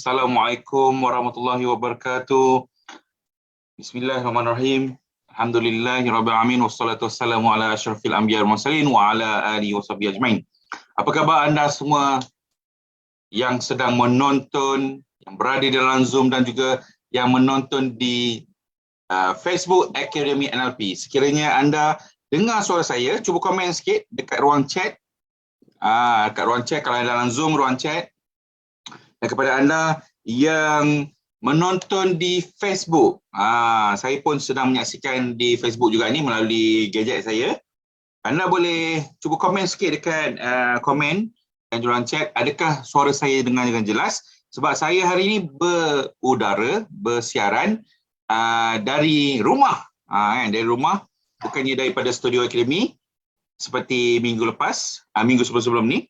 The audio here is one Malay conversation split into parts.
Assalamualaikum warahmatullahi wabarakatuh. Bismillahirrahmanirrahim. Alhamdulillahirabbil alamin wassalatu wassalamu ala asyrafil anbiya'i wal mursalin wa ala alihi washabihi ajmain. Apa khabar anda semua yang sedang menonton, yang berada dalam Zoom dan juga yang menonton di Facebook Akademi NLP. Sekiranya anda dengar suara saya, cuba komen sikit dekat ruang chat. Dekat ruang chat, kalau dalam Zoom ruang chat. Dan kepada anda yang menonton di Facebook, saya pun sedang menyaksikan di Facebook juga ni melalui gadget saya. Anda boleh cuba komen sikit dekat komen dan ruang chat, adakah suara saya dengar dengan jelas? Sebab saya hari ini bersiaran dari rumah, dari rumah, bukannya daripada studio akademi seperti minggu lepas, minggu sebelum-sebelum ni.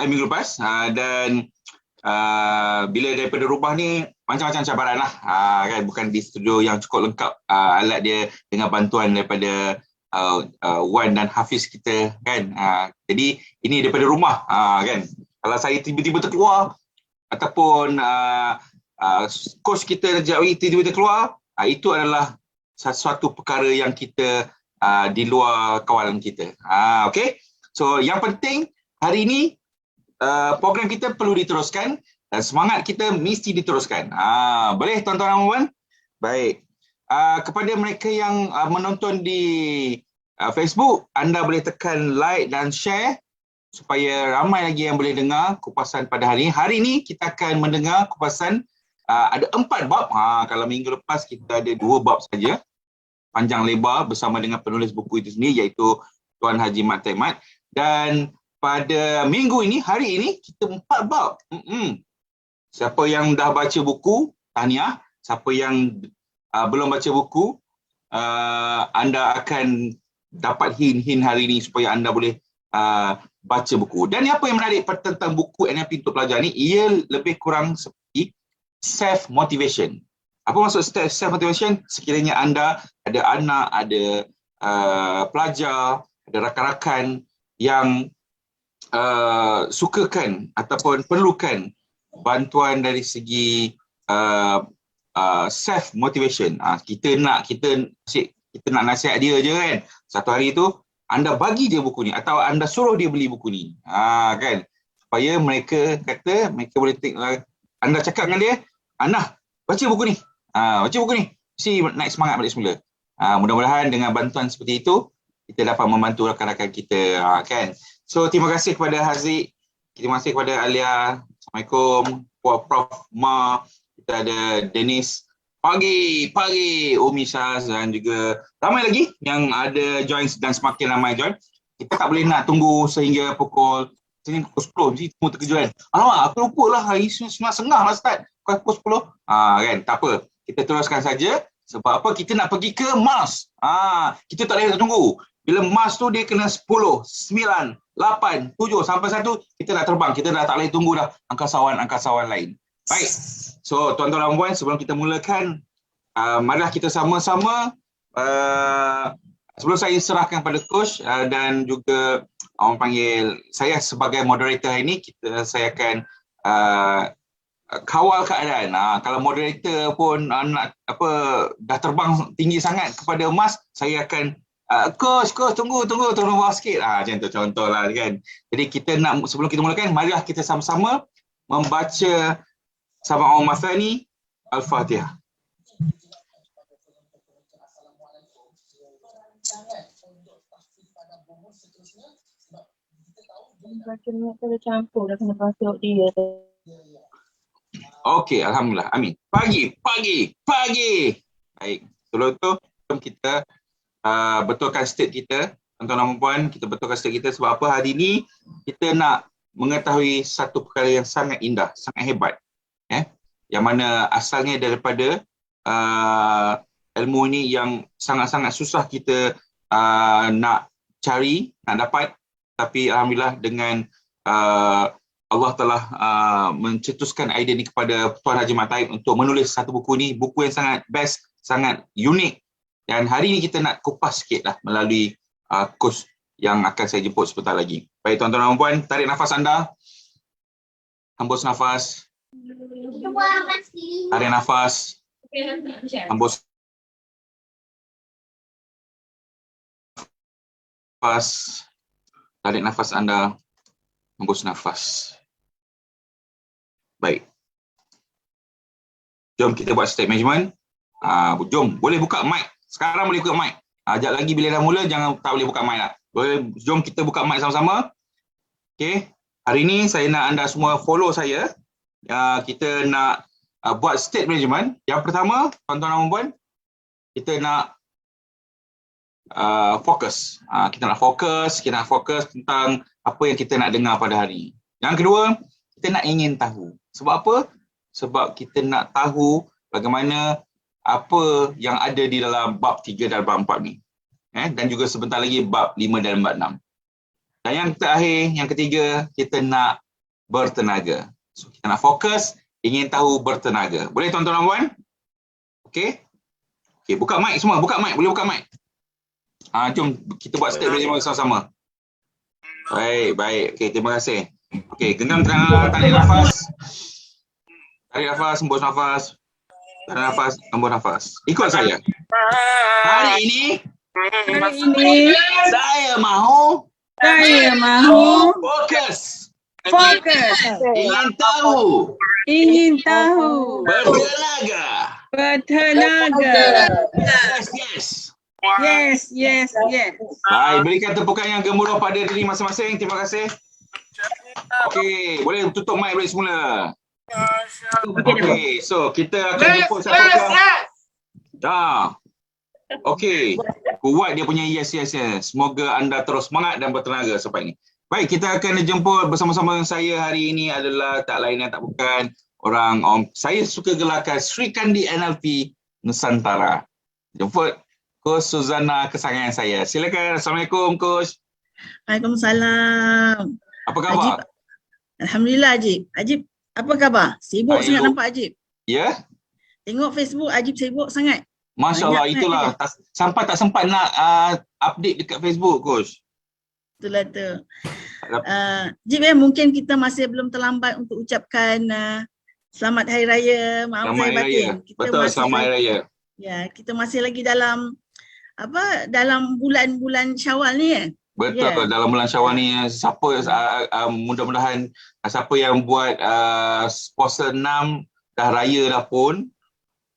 Minggu lepas, dan bila daripada rumah ni macam-macam cabaran lah, kan, bukan di studio yang cukup lengkap alat dia dengan bantuan daripada Wan dan Hafiz kita, kan. Jadi ini daripada rumah, kan. Kalau saya tiba-tiba terkeluar ataupun coach kita tiba-tiba terkeluar, itu adalah sesuatu perkara yang kita di luar kawalan kita. Okay, so yang penting hari ini program kita perlu diteruskan dan semangat kita mesti diteruskan. Boleh tuan-tuan dan puan? Baik. Kepada mereka yang menonton di Facebook, anda boleh tekan like dan share supaya ramai lagi yang boleh dengar kupasan pada hari ini. Hari ini kita akan mendengar kupasan ada 4 bab. Kalau minggu lepas kita ada 2 bab saja, panjang lebar bersama dengan penulis buku itu sendiri, iaitu Tuan Haji Mat Tehmat. Dan pada minggu ini, hari ini, kita 4 bab. Siapa yang dah baca buku, tahniah. Siapa yang belum baca buku, anda akan dapat hint-hint hari ini supaya anda boleh baca buku. Dan apa yang menarik tentang buku NLP untuk pelajar ni, ia lebih kurang seperti self-motivation. Apa maksud self-motivation? Sekiranya anda ada anak, ada pelajar, ada rakan-rakan yang sukakan ataupun perlukan bantuan dari segi self motivation, kita nak nasihat dia je, kan. Satu hari tu anda bagi dia buku ni atau anda suruh dia beli buku ni, kan, supaya mereka kata, mereka boleh anda cakap dengan dia, "Anak, baca buku ni, baca buku ni, mesti naik semangat balik semula." Mudah-mudahan dengan bantuan seperti itu kita dapat membantu rakan-rakan kita, kan. So, terima kasih kepada Haziq, terima kasih kepada Alia, Assalamualaikum, Prof. Ma, kita ada Dennis, pagi, Umi Syaz dan juga ramai lagi yang ada join dan semakin ramai join. Kita tak boleh nak tunggu sehingga pukul 10, mesti semua terkejut, kan. Alamak, aku lupa lah, hari sengah lah start, pukul 10. Kan, tak apa, kita teruskan saja. Sebab apa? Kita nak pergi ke Mars. Kita tak boleh tunggu. Bila Mars tu dia kena 10, 9, 8, 7 sampai 1, kita dah terbang. Kita dah tak boleh tunggu dah angkasawan lain. Baik. So, tuan-tuan dan puan, sebelum kita mulakan, marilah kita sama-sama, sebelum saya serahkan pada coach dan juga orang panggil saya sebagai moderator hari ini, saya akan kawal keadaan. Kalau moderator pun dah terbang tinggi sangat kepada Mars, saya akan coach, tunggu bawah sikit. Macam tu contoh lah, kan. Jadi kita nak, sebelum kita mulakan, marilah kita sama-sama membaca Sab'ul Mathani Al-Fatihah. Campur dah kena pasuk dia. Okey, alhamdulillah. Amin. Pagi. Baik. Sebelum tu kita betulkan state kita, tuan-tuan dan puan, kita betulkan state kita sebab apa? Hari ini kita nak mengetahui satu perkara yang sangat indah, sangat hebat, yang mana asalnya daripada ilmu ni yang sangat-sangat susah kita nak cari, nak dapat, tapi alhamdulillah dengan Allah telah mencetuskan idea ni kepada Tuan Haji Mat Tehmat untuk menulis satu buku ni, buku yang sangat best, sangat unik. Dan hari ini kita nak kupas sikit lah melalui coach yang akan saya jemput sebentar lagi. Baik tuan-tuan dan puan, tarik nafas anda. Hembus nafas. Tarik nafas. Hembus nafas. Tarik nafas anda. Hembus nafas. Baik. Jom kita buat step management. Jom, boleh buka mic. Sekarang boleh buka mic. Sekejap lagi bila dah mula, jangan tak boleh buka mic lah. Jom kita buka mic sama-sama. Okay. Hari ini saya nak anda semua follow saya. Kita nak buat state management. Yang pertama, tuan-tuan dan puan, kita nak fokus. Kita nak fokus tentang apa yang kita nak dengar pada hari. Yang kedua, kita nak ingin tahu. Sebab apa? Sebab kita nak tahu bagaimana apa yang ada di dalam bab 3 dan bab 4 ni. Dan juga sebentar lagi bab 5 dan bab 6. Dan yang terakhir, yang ketiga, kita nak bertenaga. So, kita nak fokus, ingin tahu, bertenaga. Boleh tuan-tuan dan puan? Okey? Okey, buka mic semua, buka mic, boleh buka mic. Jom kita buat step management sama-sama. Baik, baik. Okey, terima kasih. Okey, genggam tarik nafas. Tarik nafas, hembus nafas. Tarik nafas, hembus nafas. Ikut saya. Hari ini saya mahu fokus. Ingin tahu. Bertenaga. Yes. Baik, berikan tepukan yang gemuruh pada diri masing-masing. Terima kasih. Okey, boleh tutup mic balik semula. Okey, so kita akan jemput siapa. Okey, kuat dia punya yes. Semoga anda terus semangat dan bertenaga sampai ini. Baik, kita akan jemput bersama-sama dengan saya hari ini adalah tak lain dan tak bukan saya suka gelarkan Sri Kandi NLP Nusantara. Jemput Coach Suzana kesayangan saya. Silakan. Assalamualaikum Coach. Waalaikumsalam. Apa khabar? Ajib. Alhamdulillah Ajib. Ajib, apa khabar? Sibuk sangat nampak Ajib. Ya? Tengok Facebook Ajib sibuk sangat. Masya Allah, itulah. Tak sempat nak update dekat Facebook Coach. Itulah tu. Jib, mungkin kita masih belum terlambat untuk ucapkan selamat Hari Raya. Maaf Selamat saya Hari batin. Raya. Betul, selamat Hari Raya. Ya, kita masih lagi dalam bulan-bulan Syawal ni ya. Betul, dalam bulan Syawal ni mudah-mudahan siapa yang buat puasa 6 dah raya dah pun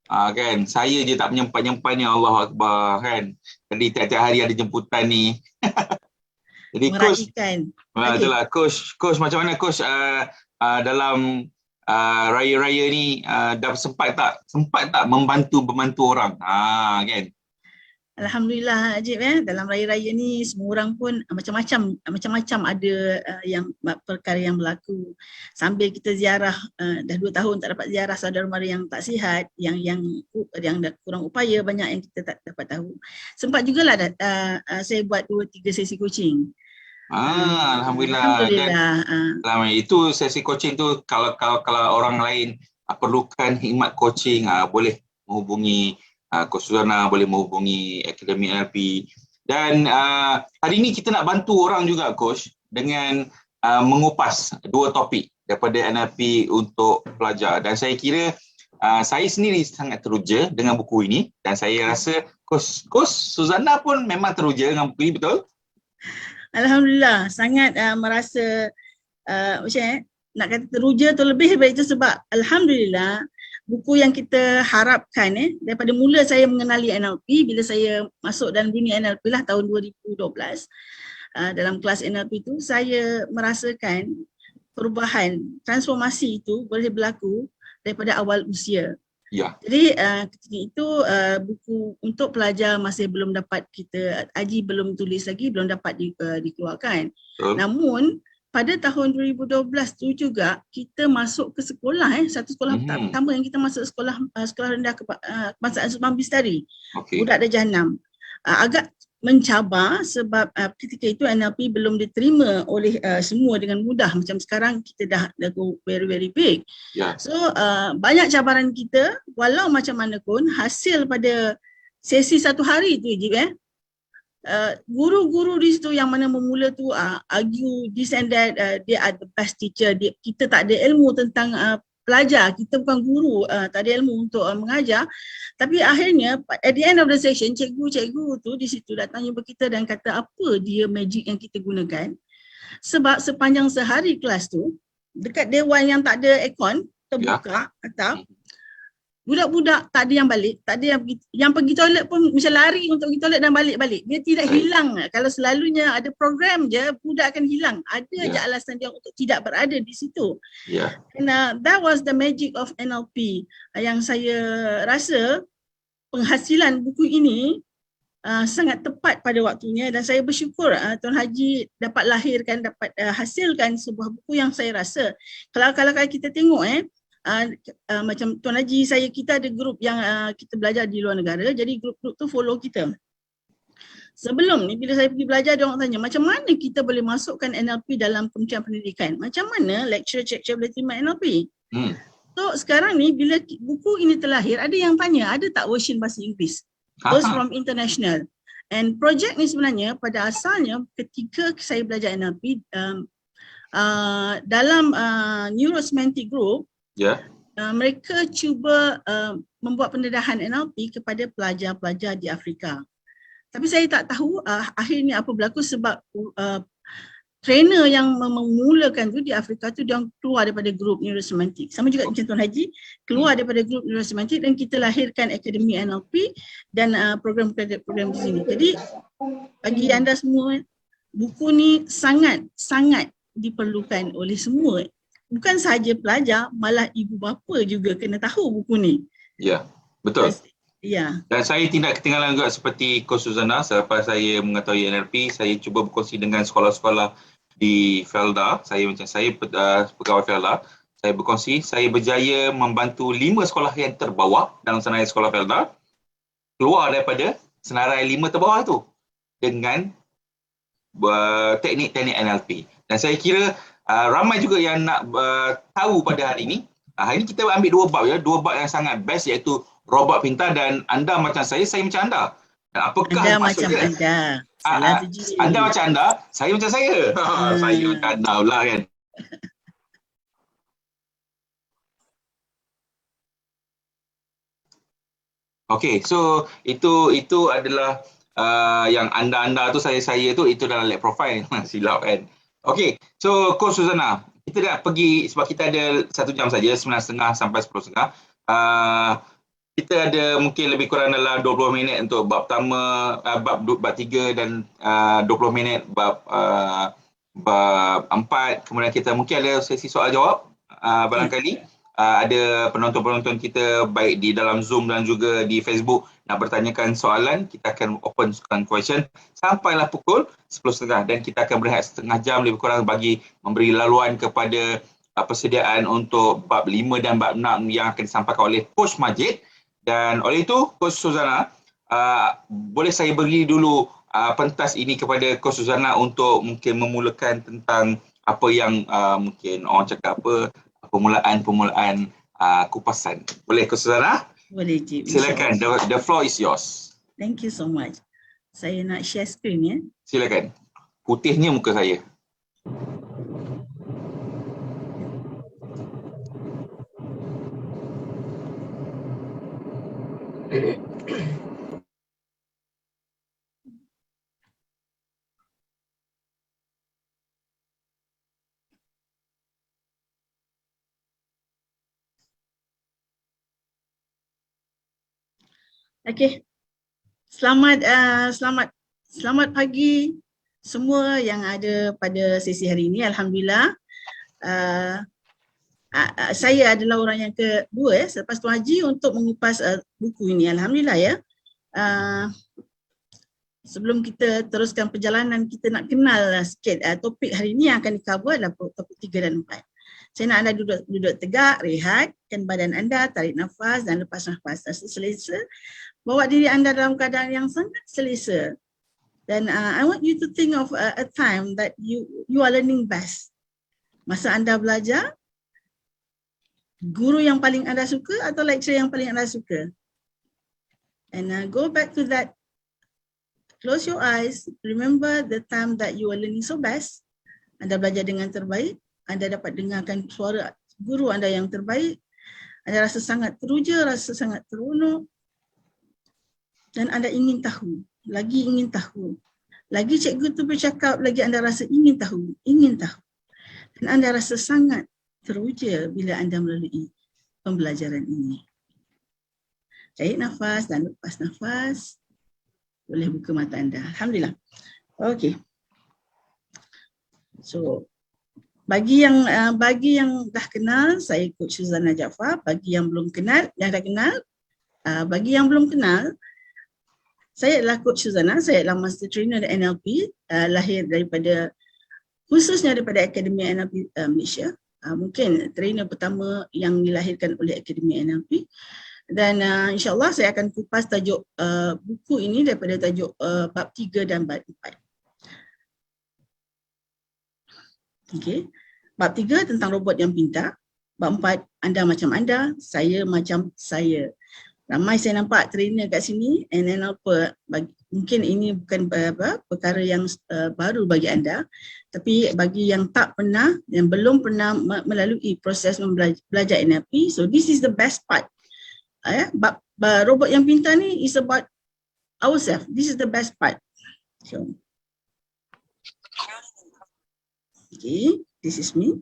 kan, saya je tak menyempat-nyempat ni, Allahu Akbar kan. Jadi tiap-tiap hari ada jemputan ni. Jadi Coach macam mana Coach dalam raya-raya ni dah sempat tak membantu orang kan? Alhamdulillah Ajib dalam raya-raya ni semua orang pun macam-macam ada yang perkara yang berlaku. Sambil kita ziarah dah 2 tahun tak dapat ziarah saudara mara yang tak sihat, yang dah kurang upaya, banyak yang kita tak dapat tahu. Sempat jugalah saya buat 2-3 sesi coaching. Alhamdulillah. Dan itu sesi coaching tu kalau orang lain perlukan khidmat coaching boleh menghubungi Coach Suzana, boleh menghubungi Akademi NLP. Dan hari ini kita nak bantu orang juga Coach dengan mengupas 2 topik daripada NLP untuk pelajar. Dan saya kira saya sendiri sangat teruja dengan buku ini dan saya rasa Coach Suzana pun memang teruja dengan buku ini, betul? Alhamdulillah, sangat merasa nak kata teruja atau lebih daripada itu sebab Alhamdulillah buku yang kita harapkan daripada mula saya mengenali NLP, bila saya masuk dalam dunia NLP lah tahun 2012 dalam kelas NLP itu, saya merasakan perubahan, transformasi itu boleh berlaku daripada awal usia. Ya. Jadi ketika itu buku untuk pelajar masih belum dapat kita, Aji belum tulis lagi, belum dapat dikeluarkan. Namun pada tahun 2012 tu juga kita masuk ke sekolah satu sekolah pertama yang kita masuk sekolah rendah kebangsaan Subang Bistari. Budak darjah 6. Agak mencabar sebab ketika itu NLP belum diterima oleh semua dengan mudah macam sekarang kita dah go very big. So banyak cabaran kita, walau macam mana pun hasil pada sesi 1 hari tu je guru-guru di situ yang mana memula tu argue this and that, they are the best teacher. Kita tak ada ilmu tentang pelajar, kita bukan guru, tak ada ilmu untuk mengajar. Tapi akhirnya at the end of the session, cikgu-cikgu tu di situ datang jumpa kita dan kata apa dia magic yang kita gunakan. Sebab sepanjang sehari kelas tu, dekat dewan yang tak ada aircon, terbuka atau budak-budak tak ada yang balik, tak ada yang pergi toilet pun macam lari untuk pergi toilet dan balik-balik. Dia tidak hilang. Kalau selalunya ada program je, budak akan hilang. Ada je alasan dia untuk tidak berada di situ. And that was the magic of NLP. Yang saya rasa penghasilan buku ini sangat tepat pada waktunya dan saya bersyukur Tuan Haji dapat lahirkan, dapat hasilkan sebuah buku yang saya rasa kalau kita tengok macam Tuan Haji kita ada grup yang kita belajar di luar negara, jadi grup-grup tu follow kita. Sebelum ni bila saya pergi belajar, dia orang tanya macam mana kita boleh masukkan NLP dalam Kementerian Pendidikan, macam mana lecturer boleh terima NLP. So sekarang ni bila buku ini terlahir, ada yang tanya ada tak version bahasa Inggeris, those from international. And projek ni sebenarnya pada asalnya ketika saya belajar NLP dalam Neurosemantic Group, mereka cuba membuat pendedahan NLP kepada pelajar-pelajar di Afrika. Tapi saya tak tahu akhirnya apa berlaku sebab trainer yang memulakan tu di Afrika tu dia keluar daripada grup Neurosemantic. Sama juga macam Tuan Haji keluar daripada grup Neurosemantic dan kita lahirkan Akademi NLP dan program-program di sini. Jadi bagi anda semua, buku ni sangat diperlukan oleh semua. Bukan sahaja pelajar, malah ibu bapa juga kena tahu buku ni. Ya, betul. Ya. Dan saya tidak ketinggalan juga seperti Coach Suzana. Selepas saya mengetahui NLP, saya cuba berkongsi dengan sekolah-sekolah di Felda. Saya pegawai Felda. Saya berkongsi, saya berjaya membantu 5 sekolah yang terbawah dalam senarai sekolah Felda keluar daripada senarai 5 terbawah tu dengan teknik-teknik NLP. Dan saya kira ramai juga yang nak tahu pada hari ini. Hari ini kita ambil 2 bab ya, 2 bab yang sangat best iaitu robot pintar dan anda macam saya macam anda. Dan apakah anda maksudnya? Macam anda. Salah anda macam anda, saya macam saya. Saya macam anda pula kan. Okey, so itu adalah yang anda tu saya tu itu dalam lab profile. Silap kan. Okey, so Coach Suzana, kita dah pergi sebab kita ada 1 jam saja, 9.30 sampai 10.30. Kita ada mungkin lebih kurang dalam 20 minit untuk bab pertama, bab 3 dan 20 minit bab 4. Kemudian kita mungkin ada sesi soal jawab barangkali. Ada penonton-penonton kita baik di dalam Zoom dan juga di Facebook nak bertanyakan soalan, kita akan open question sampailah pukul 10.30 dan kita akan berehat setengah jam lebih kurang bagi memberi laluan kepada persediaan untuk bab 5 dan bab 6 yang akan disampaikan oleh Coach Majid. Dan oleh itu, Coach Suzana, boleh saya beri dulu pentas ini kepada Coach Suzana untuk mungkin memulakan tentang apa yang mungkin orang cakap permulaan kupasan. Boleh Coach Suzana? Boleh, Cik. Silakan, the floor is yours. Thank you so much. Saya nak share screen ya. Silakan. Putihnya muka saya. Okey. Selamat pagi semua yang ada pada sesi hari ini. Alhamdulillah. Saya adalah orang yang kedua selepas Tuan Haji untuk mengupas buku ini. Alhamdulillah ya. Sebelum kita teruskan perjalanan, kita nak kenal sikit topik hari ini yang akan di-cover adalah topik 3 dan 4. Saya nak anda duduk tegak, rehatkan badan anda, tarik nafas dan lepas nafas selesa. Bawa diri anda dalam keadaan yang sangat selesa. Dan I want you to think of a time that you are learning best. Masa anda belajar, guru yang paling anda suka atau lecturer yang paling anda suka? And go back to that close your eyes, remember the time that you are learning so best. Anda belajar dengan terbaik, anda dapat dengarkan suara guru anda yang terbaik, anda rasa sangat teruja, rasa sangat teronok, dan anda ingin tahu, lagi ingin tahu. Lagi cikgu tu bercakap, lagi anda rasa ingin tahu. Dan anda rasa sangat teruja bila anda melalui pembelajaran ini. Tarik nafas dan lepas nafas. Boleh buka mata anda. Alhamdulillah. Okey. So, bagi yang dah kenal, saya Coach Suzana Jaafar. Bagi yang belum kenal, bagi yang belum kenal, saya adalah Coach Suzana, saya adalah Master Trainer NLP, lahir khususnya daripada Akademi NLP Malaysia. Mungkin trainer pertama yang dilahirkan oleh Akademi NLP. Dan insyaAllah saya akan kupas tajuk buku ini daripada tajuk bab 3 dan bab 4. Okay. Bab 3 tentang robot yang pintar. Bab 4, anda macam anda, saya macam saya. Ramai saya nampak trainer kat sini, and then mungkin ini bukan perkara yang baru bagi anda, tapi bagi yang tak pernah, yang belum pernah melalui proses belajar NLP, so this is the best part. Robot yang pintar ni is about ourselves. This is the best part. So, okay, this is me.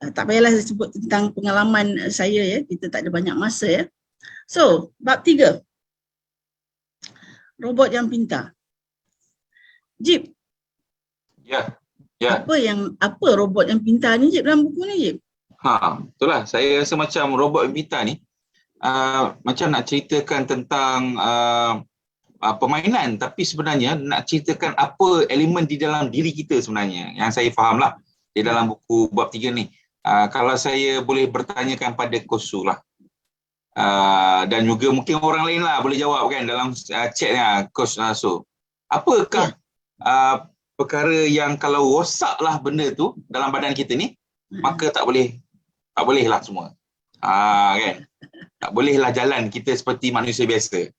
Tak payahlah saya sebut tentang pengalaman saya ya, kita tak ada banyak masa ya. So, bab 3. Robot yang pintar. Jip. Ya. Apa robot yang pintar ni Jip dalam buku ni Jip? Betul lah. Saya rasa macam robot yang pintar ni macam nak ceritakan tentang permainan, tapi sebenarnya nak ceritakan apa elemen di dalam diri kita sebenarnya. Yang saya faham lah di dalam buku bab 3 ni. Kalau saya boleh bertanyakan pada Kosu lah. Dan juga mungkin orang lain lah boleh jawab kan dalam chatnya Coach Naso. Apakah perkara yang kalau rosak lah benda tu dalam badan kita ni, maka tak boleh lah semua. Kan? Tak boleh lah jalan kita seperti manusia biasa.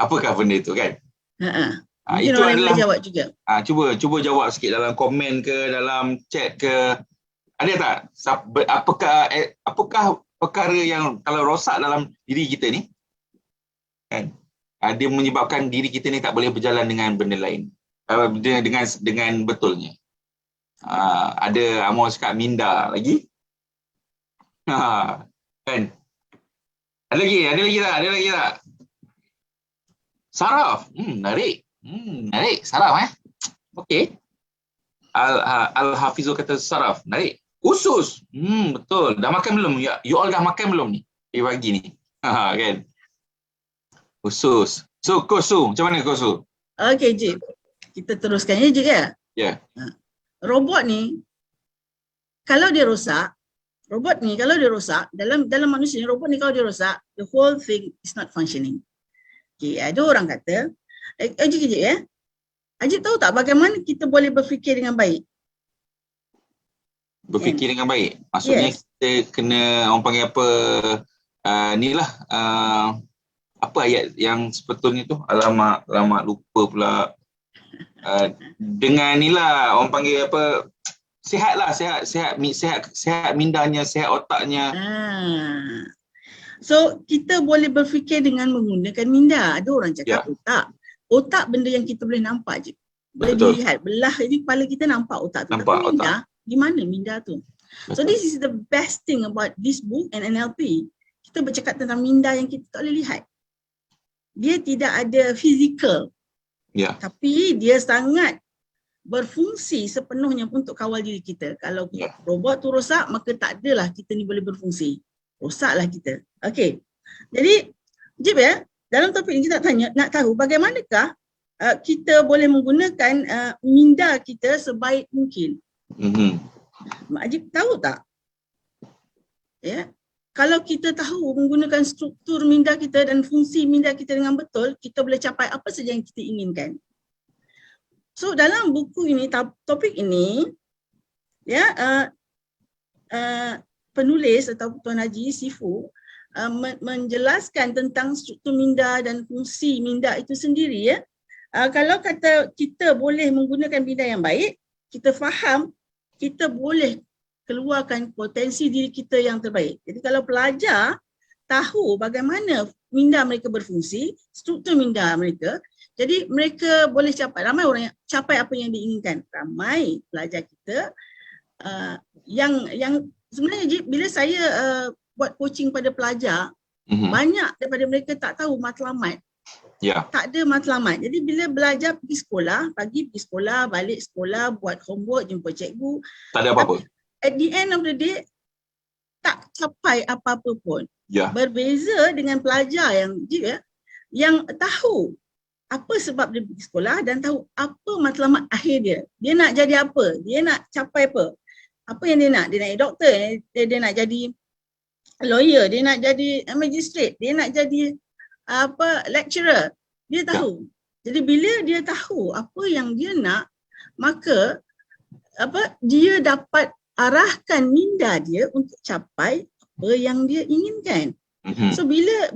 Apakah benda tu kan? Itu adalah jawab juga. Cuba jawab sikit dalam komen ke, dalam chat ke. Ada tak? Apakah perkara yang kalau rosak dalam diri kita ni kan, dia menyebabkan diri kita ni tak boleh berjalan dengan benda lain, dengan betulnya. Ada Amor cakap minda lagi. Kan? Ada lagi tak? Saraf. Menarik. Saraf okey. Al-Hafizul kata saraf. Menarik. Usus. Betul. Dah makan belum? You all dah makan belum ni? Pagi ni. Kan? Usus. So, Kosu. Macam mana Kosu? Okey, Jip. Kita teruskan ya, Jip ya? Ya. Robot ni, kalau dia rosak, dalam manusia ni, robot ni kalau dia rosak, the whole thing is not functioning. Okay, ada orang kata, Ajib ya? Ajib tahu tak bagaimana kita boleh berfikir dengan baik? Berfikir dengan baik. Maksudnya kita kena, orang panggil apa, apa ayat yang sebetulnya tu? Alamak lupa pula. Dengan inilah orang panggil apa, sihatlah, sihat mindanya, sihat otaknya. So kita boleh berfikir dengan menggunakan minda. Ada orang cakap otak benda yang kita boleh nampak je. Boleh dilihat, belah ini kepala kita nampak otak tu. Tapi minda, di mana minda tu? So this is the best thing about this book and NLP. Kita bercakap tentang minda yang kita tak boleh lihat. Dia tidak ada fizikal. Tapi dia sangat berfungsi sepenuhnya untuk kawal diri kita. Kalau robot tu rosak, maka tak adalah kita ni boleh berfungsi. Rosaklah kita. Okey. Jadi, Jip ya, dalam topik ini kita nak tahu bagaimanakah kita boleh menggunakan minda kita sebaik mungkin. Mak Ajib tahu tak? Ya. Kalau kita tahu menggunakan struktur minda kita dan fungsi minda kita dengan betul, kita boleh capai apa saja yang kita inginkan. So dalam buku ini, topik ini, ya, penulis atau Tuan Haji Sifu menjelaskan tentang struktur minda dan fungsi minda itu sendiri ya. Kalau kata kita boleh menggunakan minda yang baik, kita faham, kita boleh keluarkan potensi diri kita yang terbaik. Jadi kalau pelajar tahu bagaimana minda mereka berfungsi, struktur minda mereka, jadi mereka boleh capai, ramai orang yang capai apa yang diinginkan. Ramai pelajar kita yang sebenarnya bila saya buat coaching pada pelajar, banyak daripada mereka tak tahu matlamat. Tak ada matlamat. Jadi bila belajar pergi sekolah, pagi pergi sekolah, balik sekolah, buat homework, jumpa cikgu. Tak ada apa-apa. At the end of the day, tak capai apa-apa pun. Berbeza dengan pelajar yang tahu apa sebab dia pergi sekolah dan tahu apa matlamat akhir dia. Dia nak jadi apa? Dia nak capai apa? Apa yang dia nak? Dia nak jadi doktor, dia nak jadi lawyer, dia nak jadi magistrate, dia nak jadi lecturer. Dia tahu. Jadi bila dia tahu apa yang dia nak, maka dia dapat arahkan minda dia untuk capai apa yang dia inginkan. So bila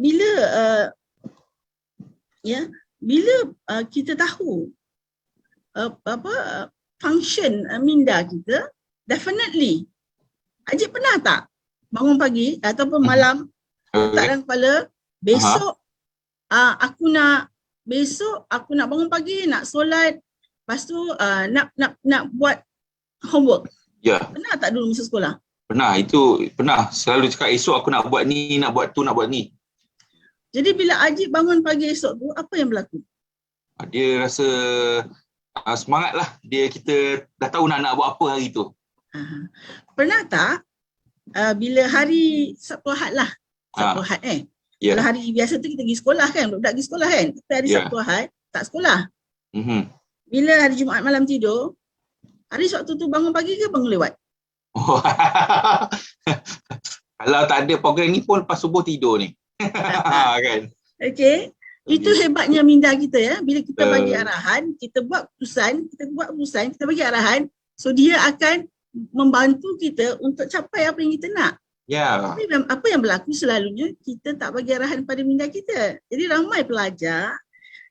kita tahu function minda kita, definitely. Ajib pernah tak bangun pagi ataupun malam tak dalam kepala, besok aku nak bangun pagi, nak solat, lepas tu nak buat homework. Pernah tak dulu masa sekolah? Pernah, itu pernah. Selalu cakap esok aku nak buat ni, nak buat tu, nak buat ni. Jadi bila Ajib bangun pagi esok tu, apa yang berlaku? Dia rasa semangat lah. Kita dah tahu nak buat apa hari tu. Pernah tak bila hari Sabtu Ahad lah, Sabtu Ahad kalau hari biasa tu kita pergi sekolah kan, budak pergi sekolah kan, tapi hari Sabtu Ahad tak sekolah. Bila hari Jumaat malam tidur, hari Sabtu tu bangun pagi ke bangun lewat? Kalau tak ada program ni pun lepas subuh tidur ni. Kan? Okay. Itu hebatnya minda kita ya. Bila kita bagi arahan, kita buat keputusan, kita bagi arahan, so dia akan membantu kita untuk capai apa yang kita nak. Tapi apa yang berlaku selalunya, kita tak bagi arahan pada minda kita. Jadi ramai pelajar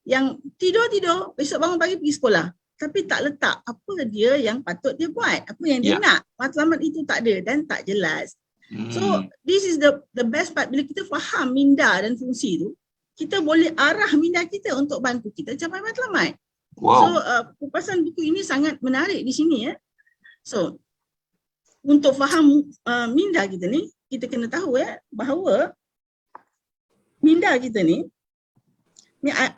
yang tidur, besok bangun pagi pergi sekolah, tapi tak letak apa dia yang patut dia buat, apa yang dia nak. Matlamat itu tak ada dan tak jelas. So this is the best part. Bila kita faham minda dan fungsi tu, kita boleh arah minda kita untuk bantu kita capai matlamat. So kupasan buku ini sangat menarik di sini ya. So untuk faham minda kita ni, kita kena tahu bahawa minda kita ni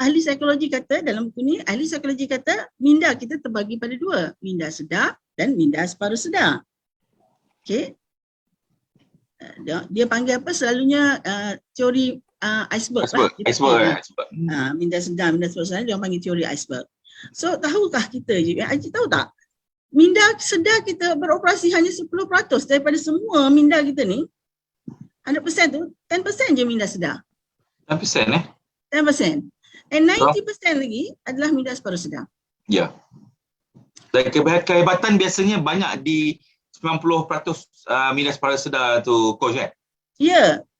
ahli psikologi kata, dalam buku ni ahli psikologi kata minda kita terbagi pada dua, minda sedar dan minda separuh sedar. Okey. Dia panggil apa selalunya teori iceberg. Minda sedar, minda separuh sedar, dia panggil teori iceberg. So tahukah kita je, Ajib tahu tak? Minda sedar kita beroperasi hanya 10% daripada semua minda kita ni. 100% tu, 10% je minda sedar. 10% 10%. And 90% lagi adalah minda separuh sedar. Dan kehebatan biasanya banyak di 90% minda separuh sedar tu, Coach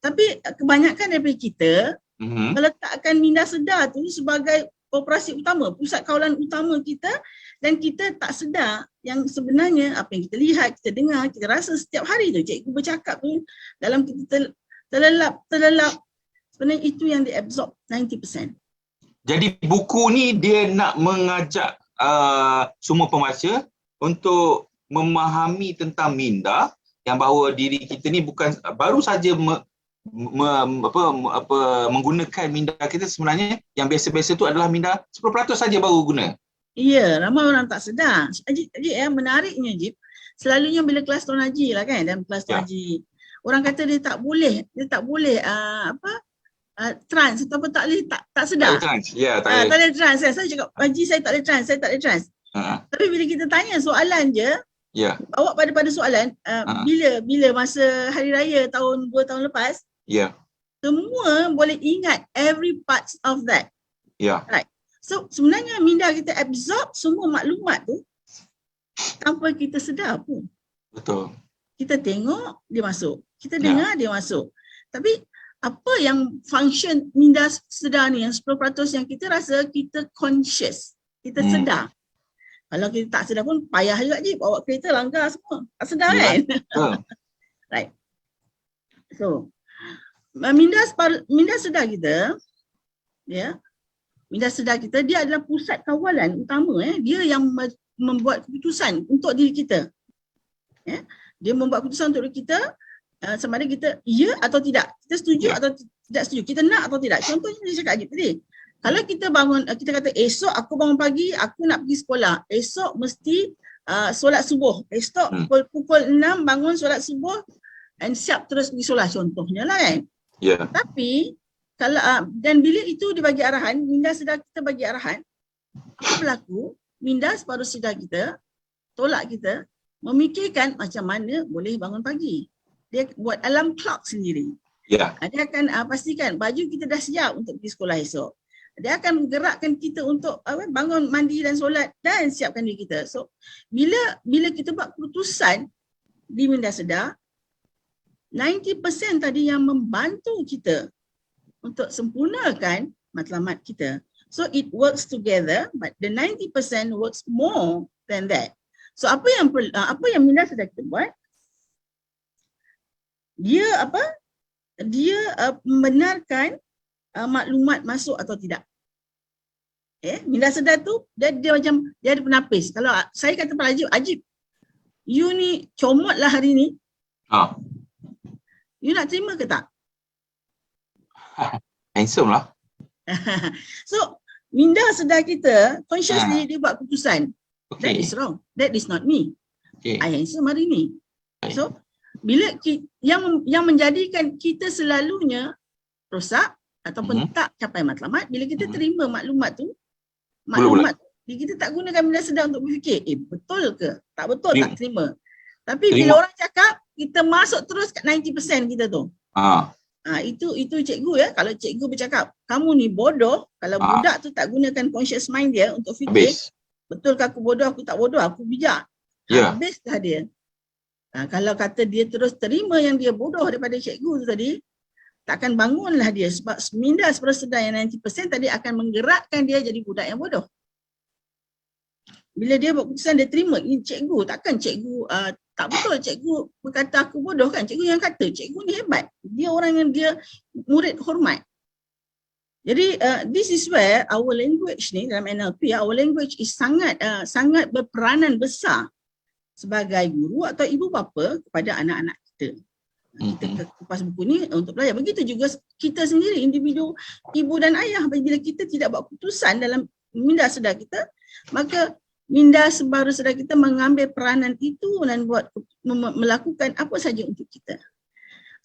tapi kebanyakan daripada kita meletakkan minda sedar tu sebagai operasi utama, pusat kawalan utama kita, dan kita tak sedar yang sebenarnya apa yang kita lihat, kita dengar, kita rasa setiap hari tu, cikgu bercakap tu, dalam kita terlelap, sebenarnya itu yang diabsorb 90%. Jadi buku ni dia nak mengajak semua pembaca untuk memahami tentang minda, yang bahawa diri kita ni bukan baru saja menggunakan minda kita, sebenarnya yang biasa-biasa tu adalah minda 10% saja baru guna. Ramai orang tak sedar. Ajib menariknya Ajib, selalunya bila kelas Tuan Haji lah kan, dalam kelas Tuan Haji, orang kata dia tak boleh trans atau tak boleh tak sedar. Tak boleh trans. Saya cakap, Haji saya tak boleh trans. Tapi bila kita tanya soalan je, bawa pada soalan, bila masa hari raya tahun 2 tahun lepas, semua boleh ingat every parts of that. Right. So sebenarnya minda kita absorb semua maklumat tu tanpa kita sedar pun. Betul. Kita tengok dia masuk, kita dengar dia masuk. Tapi apa yang function minda sedar ni, yang 10% yang kita rasa kita conscious, kita sedar. Kalau kita tak sedar pun payah juga je bawa kereta langgar semua. Tak sedar kan? Right. So, minda sedar kita, ya, minda sedar kita dia adalah pusat kawalan utama. Dia yang membuat keputusan untuk diri kita. Ya. Dia membuat keputusan untuk diri kita, sama ada kita ya atau tidak, kita setuju atau tidak setuju, kita nak atau tidak. Contohnya dia cakap Ajib tadi, kalau kita bangun, kita kata esok aku bangun pagi, aku nak pergi sekolah, esok mesti solat subuh, esok pukul 6 bangun solat subuh dan siap terus pergi solat, contohnya lah kan. Tapi kalau dan bila itu dibagi arahan, minda sedar kita bagi arahan, apa berlaku? Minda separuh sedar kita tolak kita memikirkan macam mana boleh bangun pagi. Dia buat alarm clock sendiri. Dia akan pastikan baju kita dah siap untuk pergi sekolah esok. Dia akan gerakkan kita untuk bangun, mandi dan solat dan siapkan diri kita. So bila kita buat keputusan di minda sedar, 90% tadi yang membantu kita untuk sempurnakan matlamat kita. So it works together, but the 90% works more than that. So apa yang minda sedar kita buat? Dia membenarkan maklumat masuk atau tidak. Minda sedar tu dia macam dia ada penapis. Kalau saya kata pada Ajib, you ni comot lah hari ni. You nak terima ke tak? Handsome lah. So minda sedar kita consciously dia buat keputusan. That is wrong. That is not me. I handsome hari ni. So bila yang menjadikan kita selalunya rosak ataupun tak capai matlamat, bila kita terima maklumat tu, kita tak gunakan minda sedar untuk berfikir, betul ke? Tak betul, tak terima. Tapi bila orang cakap, kita masuk terus kat 90% kita tu. Itu cikgu ya. Kalau cikgu bercakap, kamu ni bodoh, kalau budak tu tak gunakan conscious mind dia untuk fikir, betul ke aku bodoh, aku tak bodoh, aku bijak. Habislah dia. Kalau kata dia terus terima yang dia bodoh daripada cikgu tu tadi, takkan bangunlah dia, sebab minda sedar yang 90% tadi akan menggerakkan dia jadi budak yang bodoh. Bila dia buat keputusan, dia terima, ini cikgu, takkan cikgu tak betul, cikgu berkata aku bodoh kan, cikgu yang kata, cikgu ni hebat, dia orang yang dia murid hormat. Jadi this is where our language ni dalam NLP, our language is sangat berperanan besar sebagai guru atau ibu bapa kepada anak-anak kita. Kita kupas buku ni untuk belajar. Begitu juga kita sendiri, individu ibu dan ayah, bila kita tidak buat keputusan dalam minda sedar kita, maka minda baru sedar kita mengambil peranan itu dan melakukan apa saja untuk kita.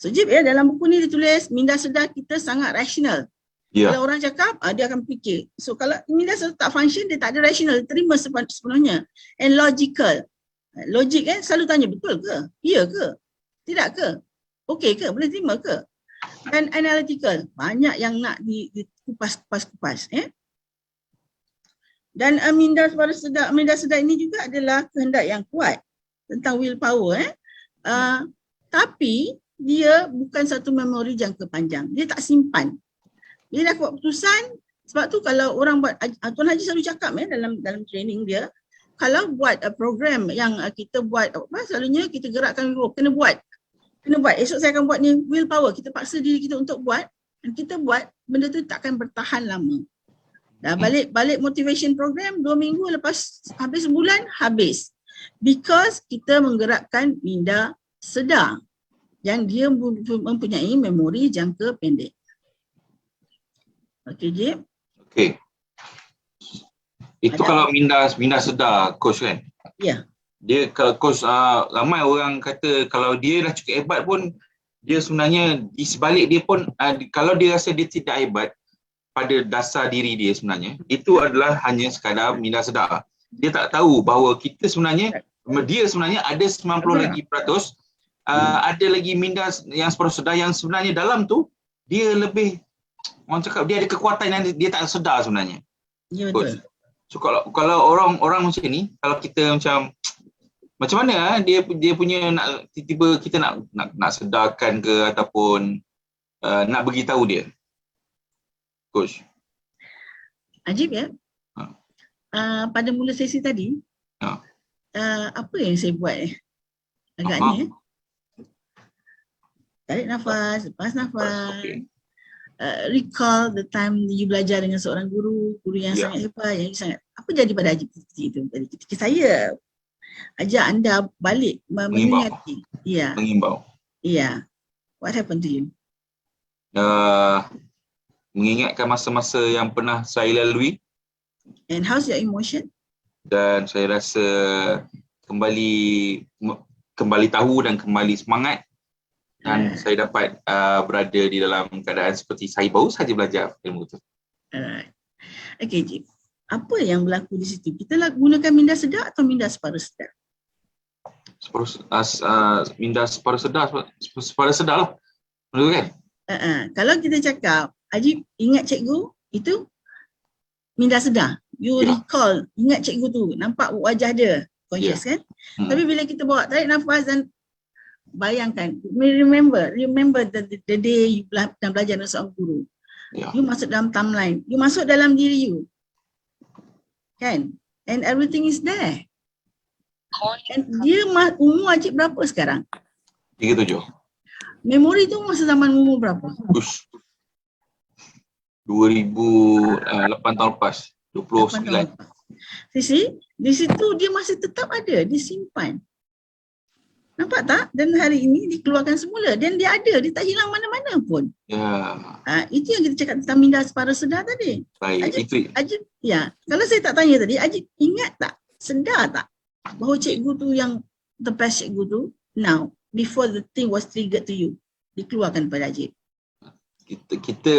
So Jib ya, dalam buku ni ditulis minda sedar kita sangat rasional. Kalau orang cakap, dia akan fikir. So kalau minda sedar tak function, dia tak ada rasional, terima sepenuhnya. And logical. Logik selalu tanya betul ke? Ya ke? Tidak ke? Okey ke? Boleh terima ke? Dan analytical. Banyak yang nak dikupas-kupas. Dan minda sedar ini juga adalah kehendak yang kuat tentang willpower. Tapi dia bukan satu memori jangka panjang. Dia tak simpan. Dia dah buat keputusan. Sebab tu kalau orang buat, Tuan Haji selalu cakap dalam training dia, kalau buat program yang kita buat, selalunya kita gerakkan group, kena buat. Esok saya akan buat ni, willpower. Kita paksa diri kita untuk buat, dan kita buat, benda tu takkan bertahan lama. Dah balik motivation program, 2 minggu lepas habis sebulan, habis. Because kita menggerakkan minda sedar yang dia mempunyai memori jangka pendek. Okey, Jib? Okey. Itu kalau minda sedar, coach kan? Ya. Dia kalau coach, ramai orang kata kalau dia dah cukup hebat pun, dia sebenarnya di sebalik dia pun, kalau dia rasa dia tidak hebat pada dasar diri dia sebenarnya, itu adalah hanya sekadar minda sedar. Dia tak tahu bahawa dia sebenarnya ada 90 lagi peratus, ada lagi minda yang separuh sedar yang sebenarnya dalam tu, dia lebih, orang cakap dia ada kekuatan yang dia tak sedar sebenarnya. Ya, betul. So kalau orang macam ni, kalau kita macam mana dia punya nak tiba-tiba kita nak sedarkan ke ataupun nak beritahu dia, coach? Ajib ya. Pada mula sesi tadi, apa yang saya buat agaknya tarik nafas, lepas nafas, recall the time you belajar dengan seorang guru yang sangat hebat, yang sangat, apa jadi pada Ajib itu tadi ketika saya ajak anda balik mengingati, mengimbau. What happened to you? Mengingatkan masa-masa yang pernah saya lalui. And how's your emotion? Dan saya rasa kembali tahu dan kembali semangat, dan saya dapat berada di dalam keadaan seperti saya baru saja belajar ilmu itu. Okey, Jip. Apa yang berlaku di situ? Kita gunakan minda sedar atau minda separuh sedar? Minda separuh sedar lah. Betul kan? Kalau kita cakap, Ajib ingat cikgu, itu minda sedar. You recall, ingat cikgu tu, nampak wajah dia, conscious kan? Tapi bila kita bawa tarik nafas dan bayangkan, remember the day you dah belajar dengan seorang guru. You masuk dalam timeline, you masuk dalam diri you. Kan? And everything is there. And dia umur Ajib berapa sekarang? 37. Memori tu masa zaman umur berapa? 2008 tahun lepas, 29. See, di situ dia masih tetap ada, disimpan. Nampak tak? Dan hari ini dikeluarkan semula dan dia ada, dia tak hilang mana-mana pun. Itu yang kita cakap tentang minda separuh sedar tadi. Baik, Ajib, kalau saya tak tanya tadi, Ajib ingat tak, sedar tak bahawa cikgu tu yang the best cikgu tu, now, before the thing was triggered to you, dikeluarkan pada Ajib. Kita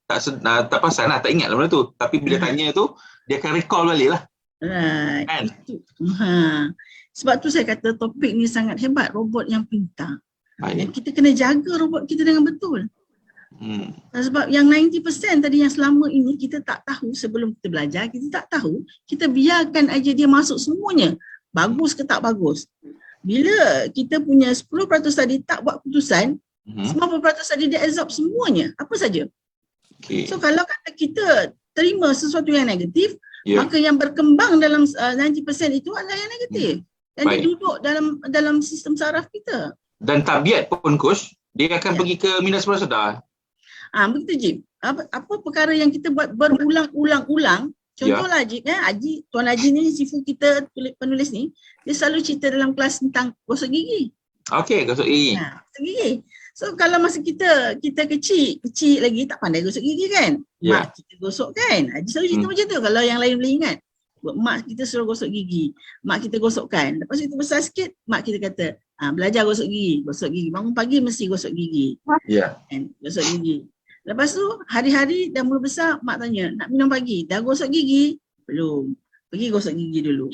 tak perasan lah, tak ingat lah benda tu. Tapi bila tanya tu, dia akan recall balik lah. Kan? Sebab tu saya kata topik ni sangat hebat, robot yang pintar. Dan kita kena jaga robot kita dengan betul. Sebab yang 90% tadi yang selama ini kita tak tahu, sebelum kita belajar, kita tak tahu, kita biarkan aja dia masuk semuanya. Bagus ke tak bagus. Bila kita punya 10% tadi tak buat keputusan, 90% tadi dia absorb semuanya, apa saja. So kalau kata kita terima sesuatu yang negatif, maka yang berkembang dalam 90% itu adalah yang negatif. Dan dia duduk dalam sistem saraf kita. Dan tabiat pun, Coach, dia akan pergi ke minda separuh sedar. Begitu, Jip. Apa perkara yang kita buat berulang-ulang, contohlah Jip, Tuan Haji ni, sifu kita penulis ni, dia selalu cerita dalam kelas tentang gosok gigi. Gosok gigi. Gosok gigi. So kalau masa kita kecil lagi, tak pandai gosok gigi kan? Mak kita gosok kan? Haji selalu cerita macam tu kalau yang lain boleh ingat. Mak kita suruh gosok gigi, mak kita gosokkan. Lepas kita besar sikit, mak kita kata, belajar gosok gigi. Bangun pagi mesti gosok gigi. Gosok gigi. Lepas tu hari-hari dah mula besar, mak tanya, nak minum pagi, dah gosok gigi? Belum. Pergi gosok gigi dulu.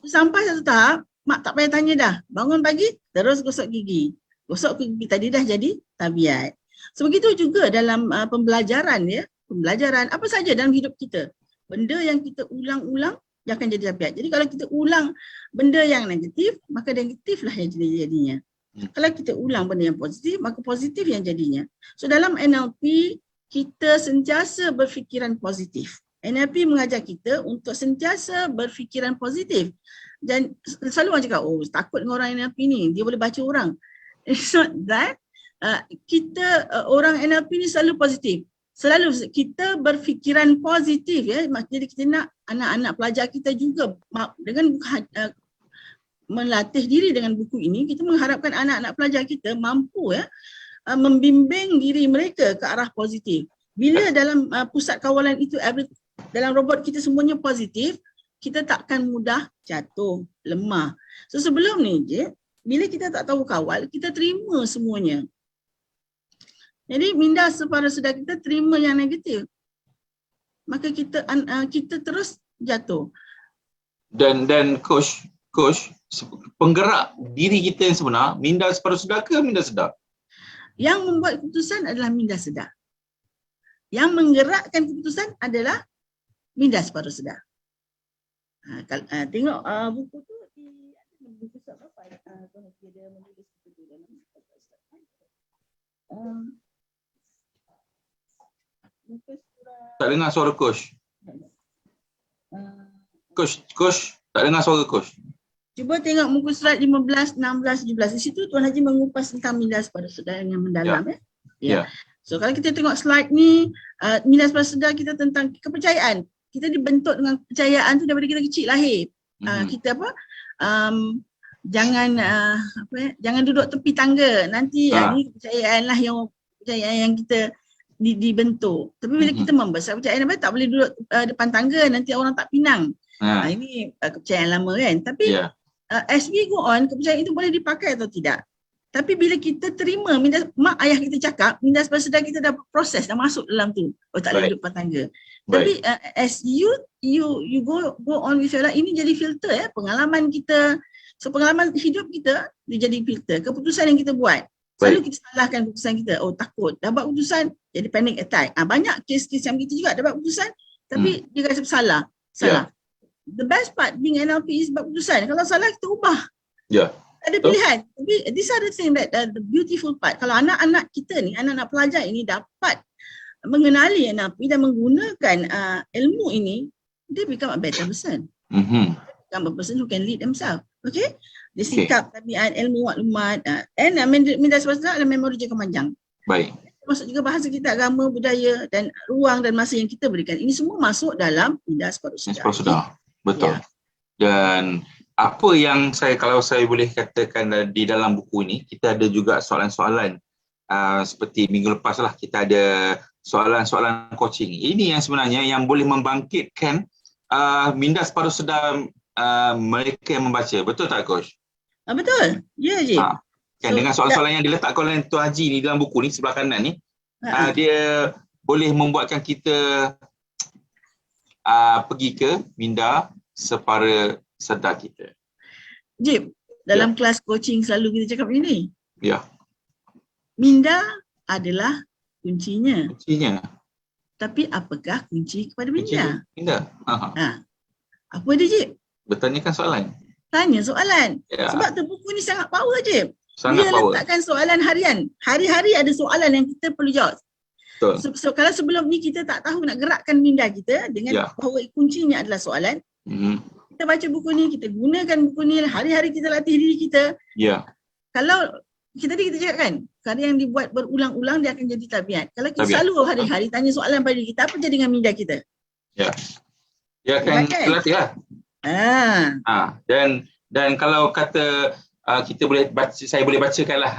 Sampai satu tahap, mak tak payah tanya dah. Bangun pagi, terus gosok gigi. Gosok gigi tadi dah jadi tabiat. So begitu juga dalam pembelajaran Pembelajaran apa saja dalam hidup kita. Benda yang kita ulang-ulang dia akan jadi tabiat. Jadi kalau kita ulang benda yang negatif, maka negatiflah yang jadinya. Kalau kita ulang benda yang positif, maka positif yang jadinya. So dalam NLP, kita sentiasa berfikiran positif. NLP mengajar kita untuk sentiasa berfikiran positif. Dan selalu orang cakap, takut dengan orang NLP ni, dia boleh baca orang. It's not that. Orang NLP ni selalu positif. Selalu kita berfikiran positif Jadi kita nak anak-anak pelajar kita juga dengan melatih diri dengan buku ini, kita mengharapkan anak-anak pelajar kita mampu membimbing diri mereka ke arah positif. Bila dalam pusat kawalan itu dalam robot kita semuanya positif, kita takkan mudah jatuh, lemah. So sebelum ni bila kita tak tahu kawal, kita terima semuanya. Jadi minda separuh sedar kita terima yang negatif, maka kita terus jatuh. Dan coach, penggerak diri kita yang sebenar, minda separuh sedar ke minda sedar? Yang membuat keputusan adalah minda sedar. Yang menggerakkan keputusan adalah minda separuh sedar. Tengok buku tu di buku surat berapa? Tuan dia menulis buku tu dalam muka surat. Tak dengar suara coach. Uh, Coach, tak dengar suara coach. Cuba tengok muka surat 15, 16, 17. Di situ Tuan Haji mengupas tentang minda pada sedar yang mendalam. Ya. So kalau kita tengok slide ni, minda pada sedar kita tentang kepercayaan. Kita dibentuk dengan kepercayaan tu daripada kita kecil lahir. Kita jangan jangan duduk tepi tangga. Nanti ni kepercayaan lah yang kita dibentuk. Tapi bila kita membesar kepercayaan apa, tak boleh duduk depan tangga, nanti orang tak pinang. Ini kepercayaan lama kan. Tapi as we go on, kepercayaan itu boleh dipakai atau tidak. Tapi bila kita terima minda mak ayah kita cakap, minda sedar kita dah proses, dah masuk dalam tu. Oh tak boleh duduk depan tangga. Tapi as you go on with your life, ini jadi filter pengalaman kita. So pengalaman hidup kita dia jadi filter. Keputusan yang kita buat, selalu kita salahkan keputusan kita. Oh takut, dah buat keputusan jadi panic attack. Banyak kes-kes yang kita juga dah buat keputusan tapi dia rasa salah. The best part being NLP is buat keputusan. Kalau salah kita ubah. Ada pilihan. Tapi these are the thing that the beautiful part. Kalau anak-anak kita ni, anak-anak pelajar ini dapat mengenali NLP dan menggunakan ilmu ini, dia become a better person. Become a person who can lead themselves. Okay? Dia sikap, tabiat, ilmu, maklumat. And minda sebab adalah memori jangka panjang. Baik. Masuk juga bahasa kita, agama, budaya dan ruang dan masa yang kita berikan. Ini semua masuk dalam minda separuh sedar. Betul. Dan apa yang kalau saya boleh katakan di dalam buku ini, kita ada juga soalan-soalan seperti minggu lepas lah, kita ada soalan-soalan coaching. Ini yang sebenarnya yang boleh membangkitkan minda separuh sedar mereka yang membaca. Betul tak Coach? Betul. Ya je. Kan dengan soalan-soalan yang diletakkan oleh Tuan Haji ni dalam buku ni sebelah kanan ni, dia boleh membuatkan kita pergi ke minda separuh sedar kita. Jip, dalam kelas coaching selalu kita cakap ini. Ya. Minda adalah kuncinya. Tapi apakah kunci kepada minda? Apa dia, Jip? Bertanyakan soalan. Tanya soalan. Sebab tu buku ni sangat power, Jip. Sangat dia power. Letakkan soalan harian. Hari-hari ada soalan yang kita perlu jawab. So, kalau sebelum ni kita tak tahu nak gerakkan minda kita dengan bahawa kuncinya adalah soalan, kita baca buku ni, kita gunakan buku ni, hari-hari kita latih diri kita. Kalau kita cakap kan, karya yang dibuat berulang-ulang dia akan jadi tabiat. Kalau kita selalu hari-hari tanya soalan pada diri kita, apa jadi dengan minda kita? Dia akan terlatih lah. Dan kalau kata kita boleh baca, saya boleh bacakan lah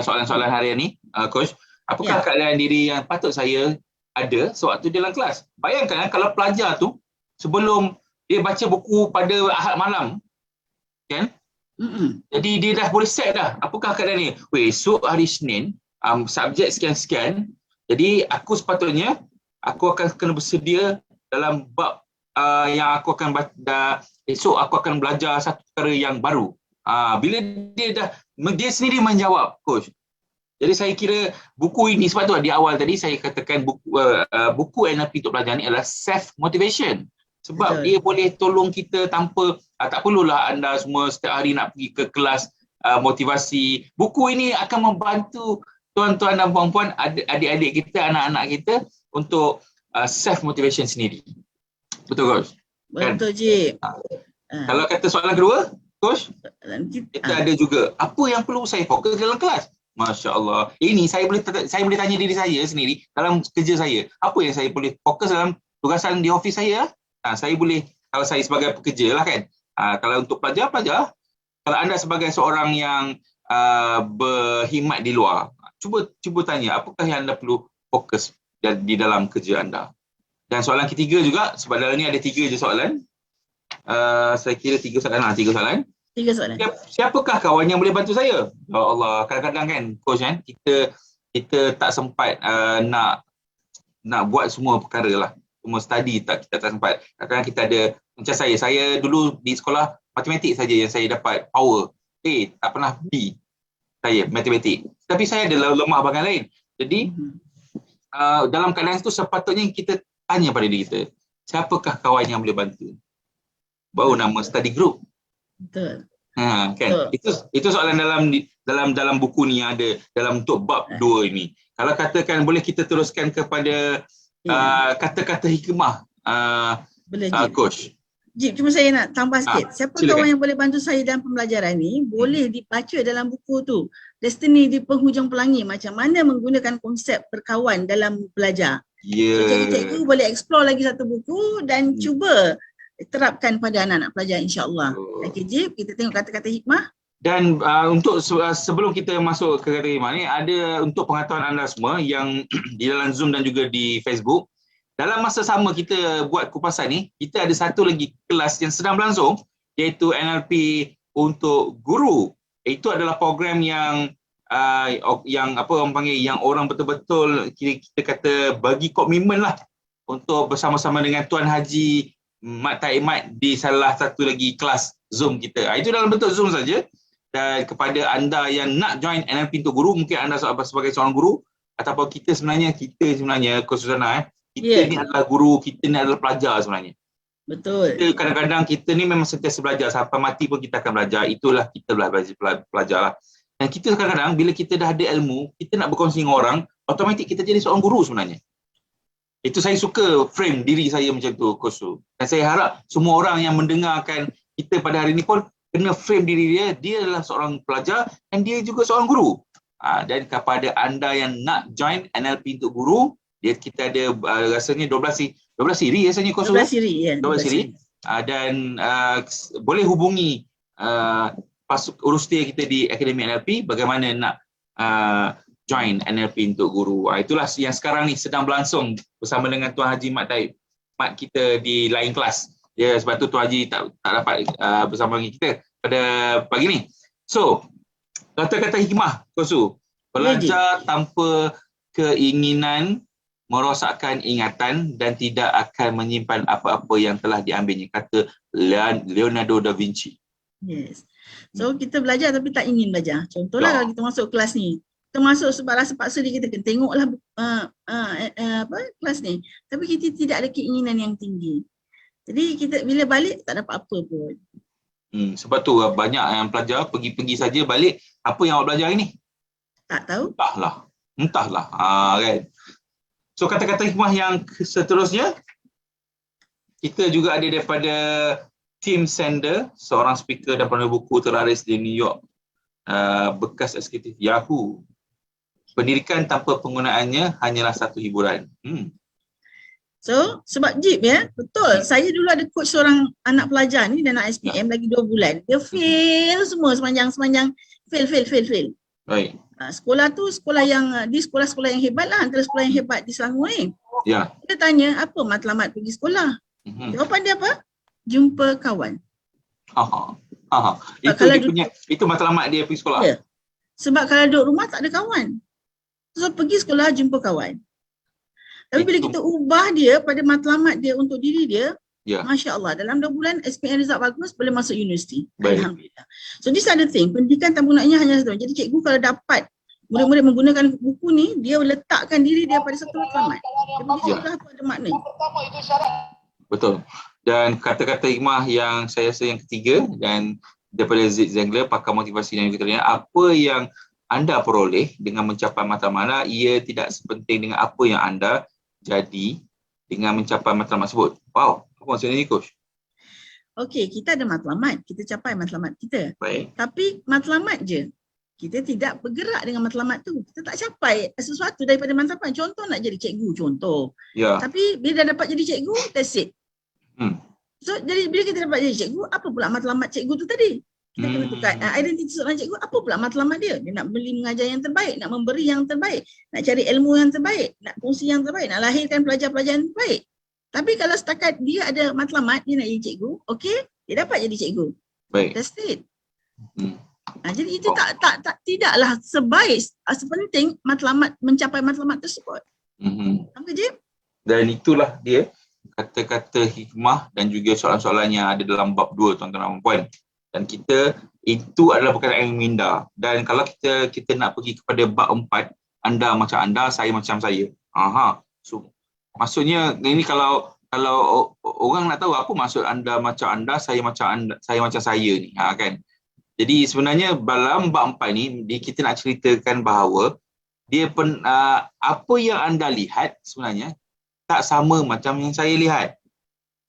soalan-soalan harian ni, Coach. Apakah keadaan diri yang patut saya ada sewaktu dalam kelas? Bayangkan kalau pelajar tu sebelum dia baca buku pada Ahad malam, kan? Jadi dia dah boleh set dah. Apakah keadaan ni? Esok hari Senin, subjek sekian-sekian. Jadi aku sepatutnya, aku akan kena bersedia dalam bab yang aku akan esok aku akan belajar satu perkara yang baru. Bila dia sendiri menjawab, Coach. Jadi saya kira buku ini, sebab tu di awal tadi saya katakan buku NLP untuk pelajar ni adalah self motivation. Sebab dia boleh tolong kita tanpa, tak perlulah anda semua setiap hari nak pergi ke kelas motivasi. Buku ini akan membantu tuan-tuan dan puan-puan, adik-adik kita, anak-anak kita untuk self motivation sendiri. Betul, Coach? Betul, Cik. Kalau kata soalan kedua, Coach, kita ada juga, apa yang perlu saya fokus dalam kelas? Masya Allah. Ini saya boleh tanya diri saya sendiri dalam kerja saya. Apa yang saya boleh fokus dalam tugasan di office saya? Saya boleh, kalau saya sebagai pekerja lah kan. Kalau untuk pelajar. Kalau anda sebagai seorang yang berkhidmat di luar, cuba tanya, apakah yang anda perlu fokus di dalam kerja anda? Dan soalan ketiga juga, sebab dalam ni ada 3 je soalan. Saya kira 3 soalan. 3 soalan. Siapakah kawan yang boleh bantu saya? Ya Allah, kadang-kadang kan, Coach kan, kita tak sempat nak buat semua perkara lah. Semua study kita tak sempat. Kadang-kadang kita ada, macam saya dulu di sekolah matematik saja yang saya dapat power. Tak pernah B saya matematik. Tapi saya ada lemah bahagian lain. Jadi dalam keadaan itu sepatutnya kita tanya pada diri kita, siapakah kawan yang boleh bantu? Baru nama study group. Betul. Kan? Itu soalan dalam buku ni yang ada dalam untuk bab 2 ini. Kalau katakan boleh kita teruskan kepada kata-kata hikmah Boleh Jip. coach. Jip, cuma saya nak tambah sikit. Siapa silakan. kawan yang boleh bantu saya dalam pembelajaran ni, boleh dibaca dalam buku tu. Destiny di Penghujung Pelangi, macam mana menggunakan konsep berkawan dalam belajar. So cikgu-cikgu boleh explore lagi satu buku dan cuba terapkan pada anak-anak pelajar, insya-Allah. Okey Jip, kita tengok kata-kata hikmah. Dan untuk sebelum kita masuk ke kata hikmah ni, ada untuk pengetahuan anda semua yang di dalam Zoom dan juga di Facebook, dalam masa sama kita buat kupasan ni, kita ada satu lagi kelas yang sedang berlangsung, iaitu NLP untuk guru. Itu adalah program yang apa orang panggil, yang orang betul-betul kita kata bagi komitmen lah untuk bersama-sama dengan Tuan Haji Mat Taimat di salah satu lagi kelas Zoom kita. Itu dalam bentuk Zoom saja. Dan kepada anda yang nak join NLP untuk guru, mungkin anda sebagai seorang guru ataupun kita sebenarnya Coach Suzana, kita ni adalah guru, kita ni adalah pelajar sebenarnya. Betul. Kadang-kadang kita ni memang sentiasa belajar, sampai mati pun kita akan belajar. Itulah kita belajar lah. Dan kita kadang-kadang bila kita dah ada ilmu, kita nak berkongsi dengan orang, automatik kita jadi seorang guru sebenarnya. Itu saya suka frame diri saya macam tu, Coach Su. Dan saya harap semua orang yang mendengarkan kita pada hari ini pun kena frame diri dia adalah seorang pelajar dan dia juga seorang guru. Dan kepada anda yang nak join NLP untuk guru, kita ada rasanya 12 siri rasanya Coach Su. 12 siri, ya. 12 siri. Dan boleh hubungi urusia kita di Akademi NLP bagaimana nak join NLP untuk guru. Itulah yang sekarang ni sedang berlangsung bersama dengan Tuan Haji Mat kita di lain kelas. Ya, sebab tu Tuan Haji tak dapat bersama dengan kita pada pagi ni. So, kata-kata hikmah, Coach Su. Belajar tanpa keinginan merosakkan ingatan dan tidak akan menyimpan apa-apa yang telah diambilnya, kata Leonardo da Vinci. Yes. So kita belajar tapi tak ingin belajar. Contohlah kalau kita masuk kelas ni, kita masuk sebab rasa paksa dia, kita kena tengoklah kelas ni. Tapi kita tidak ada keinginan yang tinggi. Jadi kita bila balik tak dapat apa pun. Sebab tu banyak yang pelajar pergi-pergi saja, balik apa yang awak belajar ini? Tak tahu. Entahlah. Kan. So kata-kata hikmah yang seterusnya, kita juga ada daripada Tim Sender, seorang speaker dan penulis buku terlaris di New York, bekas eksekutif Yahoo. Pendidikan tanpa penggunaannya hanyalah satu hiburan. So sebab Jip betul. Saya dulu ada coach seorang anak pelajar ni, dan anak SPM lagi 2 bulan. Dia fail semua sepanjang fail. Baik. Sekolah tu sekolah yang sekolah yang hebat lah, antara sekolah yang hebat di Selangor ni. Ya. Dia tanya apa matlamat pergi sekolah. Jawapan dia apa? Jumpa kawan. Itu matlamat dia pergi sekolah. Ya. Sebab kalau duduk rumah tak ada kawan. So pergi sekolah jumpa kawan. Tapi bila kita ubah dia pada matlamat dia untuk diri dia, Masya Allah, dalam 2 bulan SPM result bagus, boleh masuk universiti. Alhamdulillah. So this are the thing, pendidikan tanpa penggunaannya hanya satu. Jadi cikgu kalau dapat murid-murid menggunakan buku ni, dia letakkan diri dia pada satu matlamat. Dia pergi sekolah tu ada makna. Betul. Dan kata-kata hikmah yang saya rasa yang ketiga, dan daripada Zig Ziglar, pakar motivasi dan keterangan, apa yang anda peroleh dengan mencapai matlamat, ia tidak sepenting dengan apa yang anda jadi dengan mencapai matlamat tersebut. Wow, apa maksudnya ni, Coach? Okey, kita ada matlamat, kita capai matlamat kita. Baik. Tapi matlamat je. Kita tidak bergerak dengan matlamat tu. Kita tak capai sesuatu daripada matlamat. Contoh nak jadi cikgu, contoh. Ya. Tapi bila dah dapat jadi cikgu, that's it. So, jadi bila kita dapat jadi cikgu, apa pula matlamat cikgu tu tadi? Kita kena tukar identiti seorang cikgu, apa pula matlamat dia? Dia nak beli mengajar yang terbaik, nak memberi yang terbaik, nak cari ilmu yang terbaik, nak kongsi yang terbaik, nak lahirkan pelajar-pelajar yang terbaik. Tapi kalau setakat dia ada matlamat, dia nak jadi cikgu, okey, dia dapat jadi cikgu. Baik. That's it. Jadi itu tidaklah sepenting matlamat, mencapai matlamat tersebut. Apa je? Dan itulah dia kata-kata hikmah dan juga soalan-soalan yang ada dalam bab 2, tuan-tuan dan puan. Dan kita, itu adalah perkataan yang minda. Dan kalau kita nak pergi kepada bab 4, anda macam anda, saya macam saya. So, maksudnya ini kalau orang nak tahu apa maksud anda macam anda, saya macam saya ni, kan. Jadi sebenarnya dalam bab 4 ni kita nak ceritakan bahawa dia apa yang anda lihat sebenarnya tak sama macam yang saya lihat.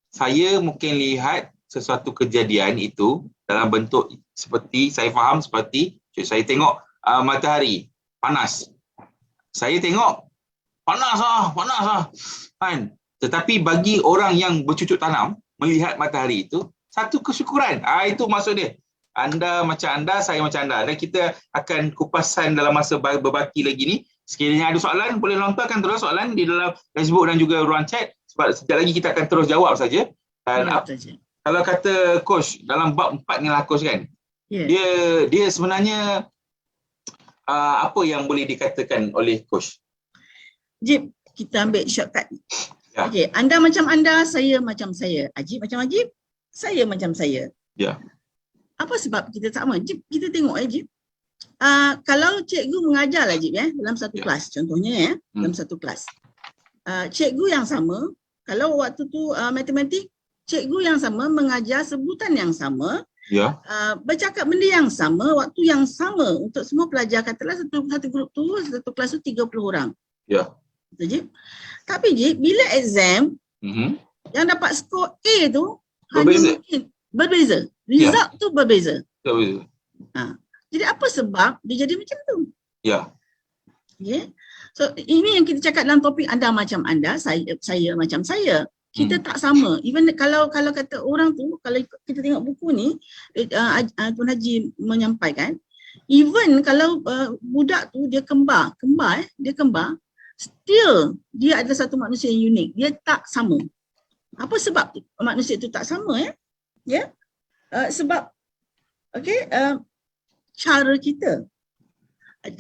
Saya mungkin lihat sesuatu kejadian itu dalam bentuk seperti, saya faham seperti, saya tengok matahari panas. Saya tengok panas lah. Kan? Tetapi bagi orang yang bercucuk tanam, melihat matahari itu, satu kesyukuran. Itu maksud dia. Anda macam anda, saya macam anda. Dan kita akan kupasan dalam masa berbaki lagi ni. Sekiranya ada soalan, boleh lontarkan terus soalan di dalam Facebook dan juga ruang chat. Sebab sekejap lagi kita akan terus jawab saja. Dan kalau kata coach, dalam bab 4 ni lah coach kan, dia sebenarnya apa yang boleh dikatakan oleh coach? Jip, kita ambil shortcut. Okey, anda macam anda, saya macam saya. Ajib macam Ajib, saya macam saya. Apa sebab kita sama? Jip, kita tengok Jip. Kalau cikgu mengajar lah Jip dalam satu kelas, contohnya dalam satu kelas. Cikgu yang sama, kalau waktu tu matematik, cikgu yang sama mengajar sebutan yang sama, bercakap benda yang sama, waktu yang sama untuk semua pelajar. Katalah satu grup tu, satu kelas tu 30 orang. Betul Jip? Tapi Jip, bila exam, yang dapat skor A tu hanya mungkin berbeza. Result tu berbeza. Jadi apa sebab dia jadi macam tu? Okay. So ini yang kita cakap dalam topik anda macam anda, saya macam saya. Kita tak sama. Even kalau kata orang tu, kalau kita tengok buku ni, Tuan Haji menyampaikan, even kalau budak tu dia kembar, still dia adalah satu manusia yang unik. Dia tak sama. Apa sebab manusia itu tak sama sebab cara kita.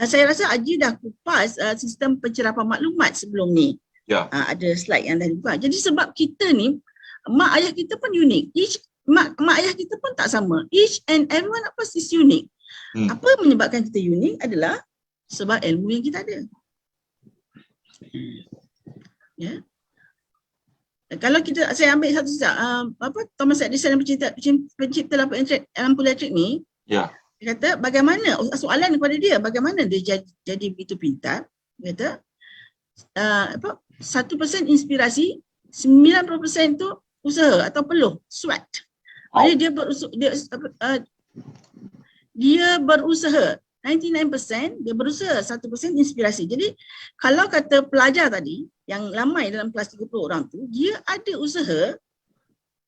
Saya rasa Haji dah kupas sistem pencerapan maklumat sebelum ni. Ada slide yang dah dibuat. Jadi sebab kita ni, mak ayah kita pun unik. Mak ayah kita pun tak sama. Each and everyone is unique. Apa menyebabkan kita unik adalah sebab ilmu yang kita ada. Kalau saya ambil satu Thomas Edison yang pencipta lampu elektrik ni, dia kata bagaimana, soalan kepada dia, bagaimana dia jadi begitu pintar. Dia kata 1% inspirasi, 90% tu usaha atau peluh, sweat. Jadi dia berusaha 99%, dia berusaha, 1% inspirasi. Jadi kalau kata pelajar tadi yang ramai dalam kelas 30 orang tu, dia ada usaha,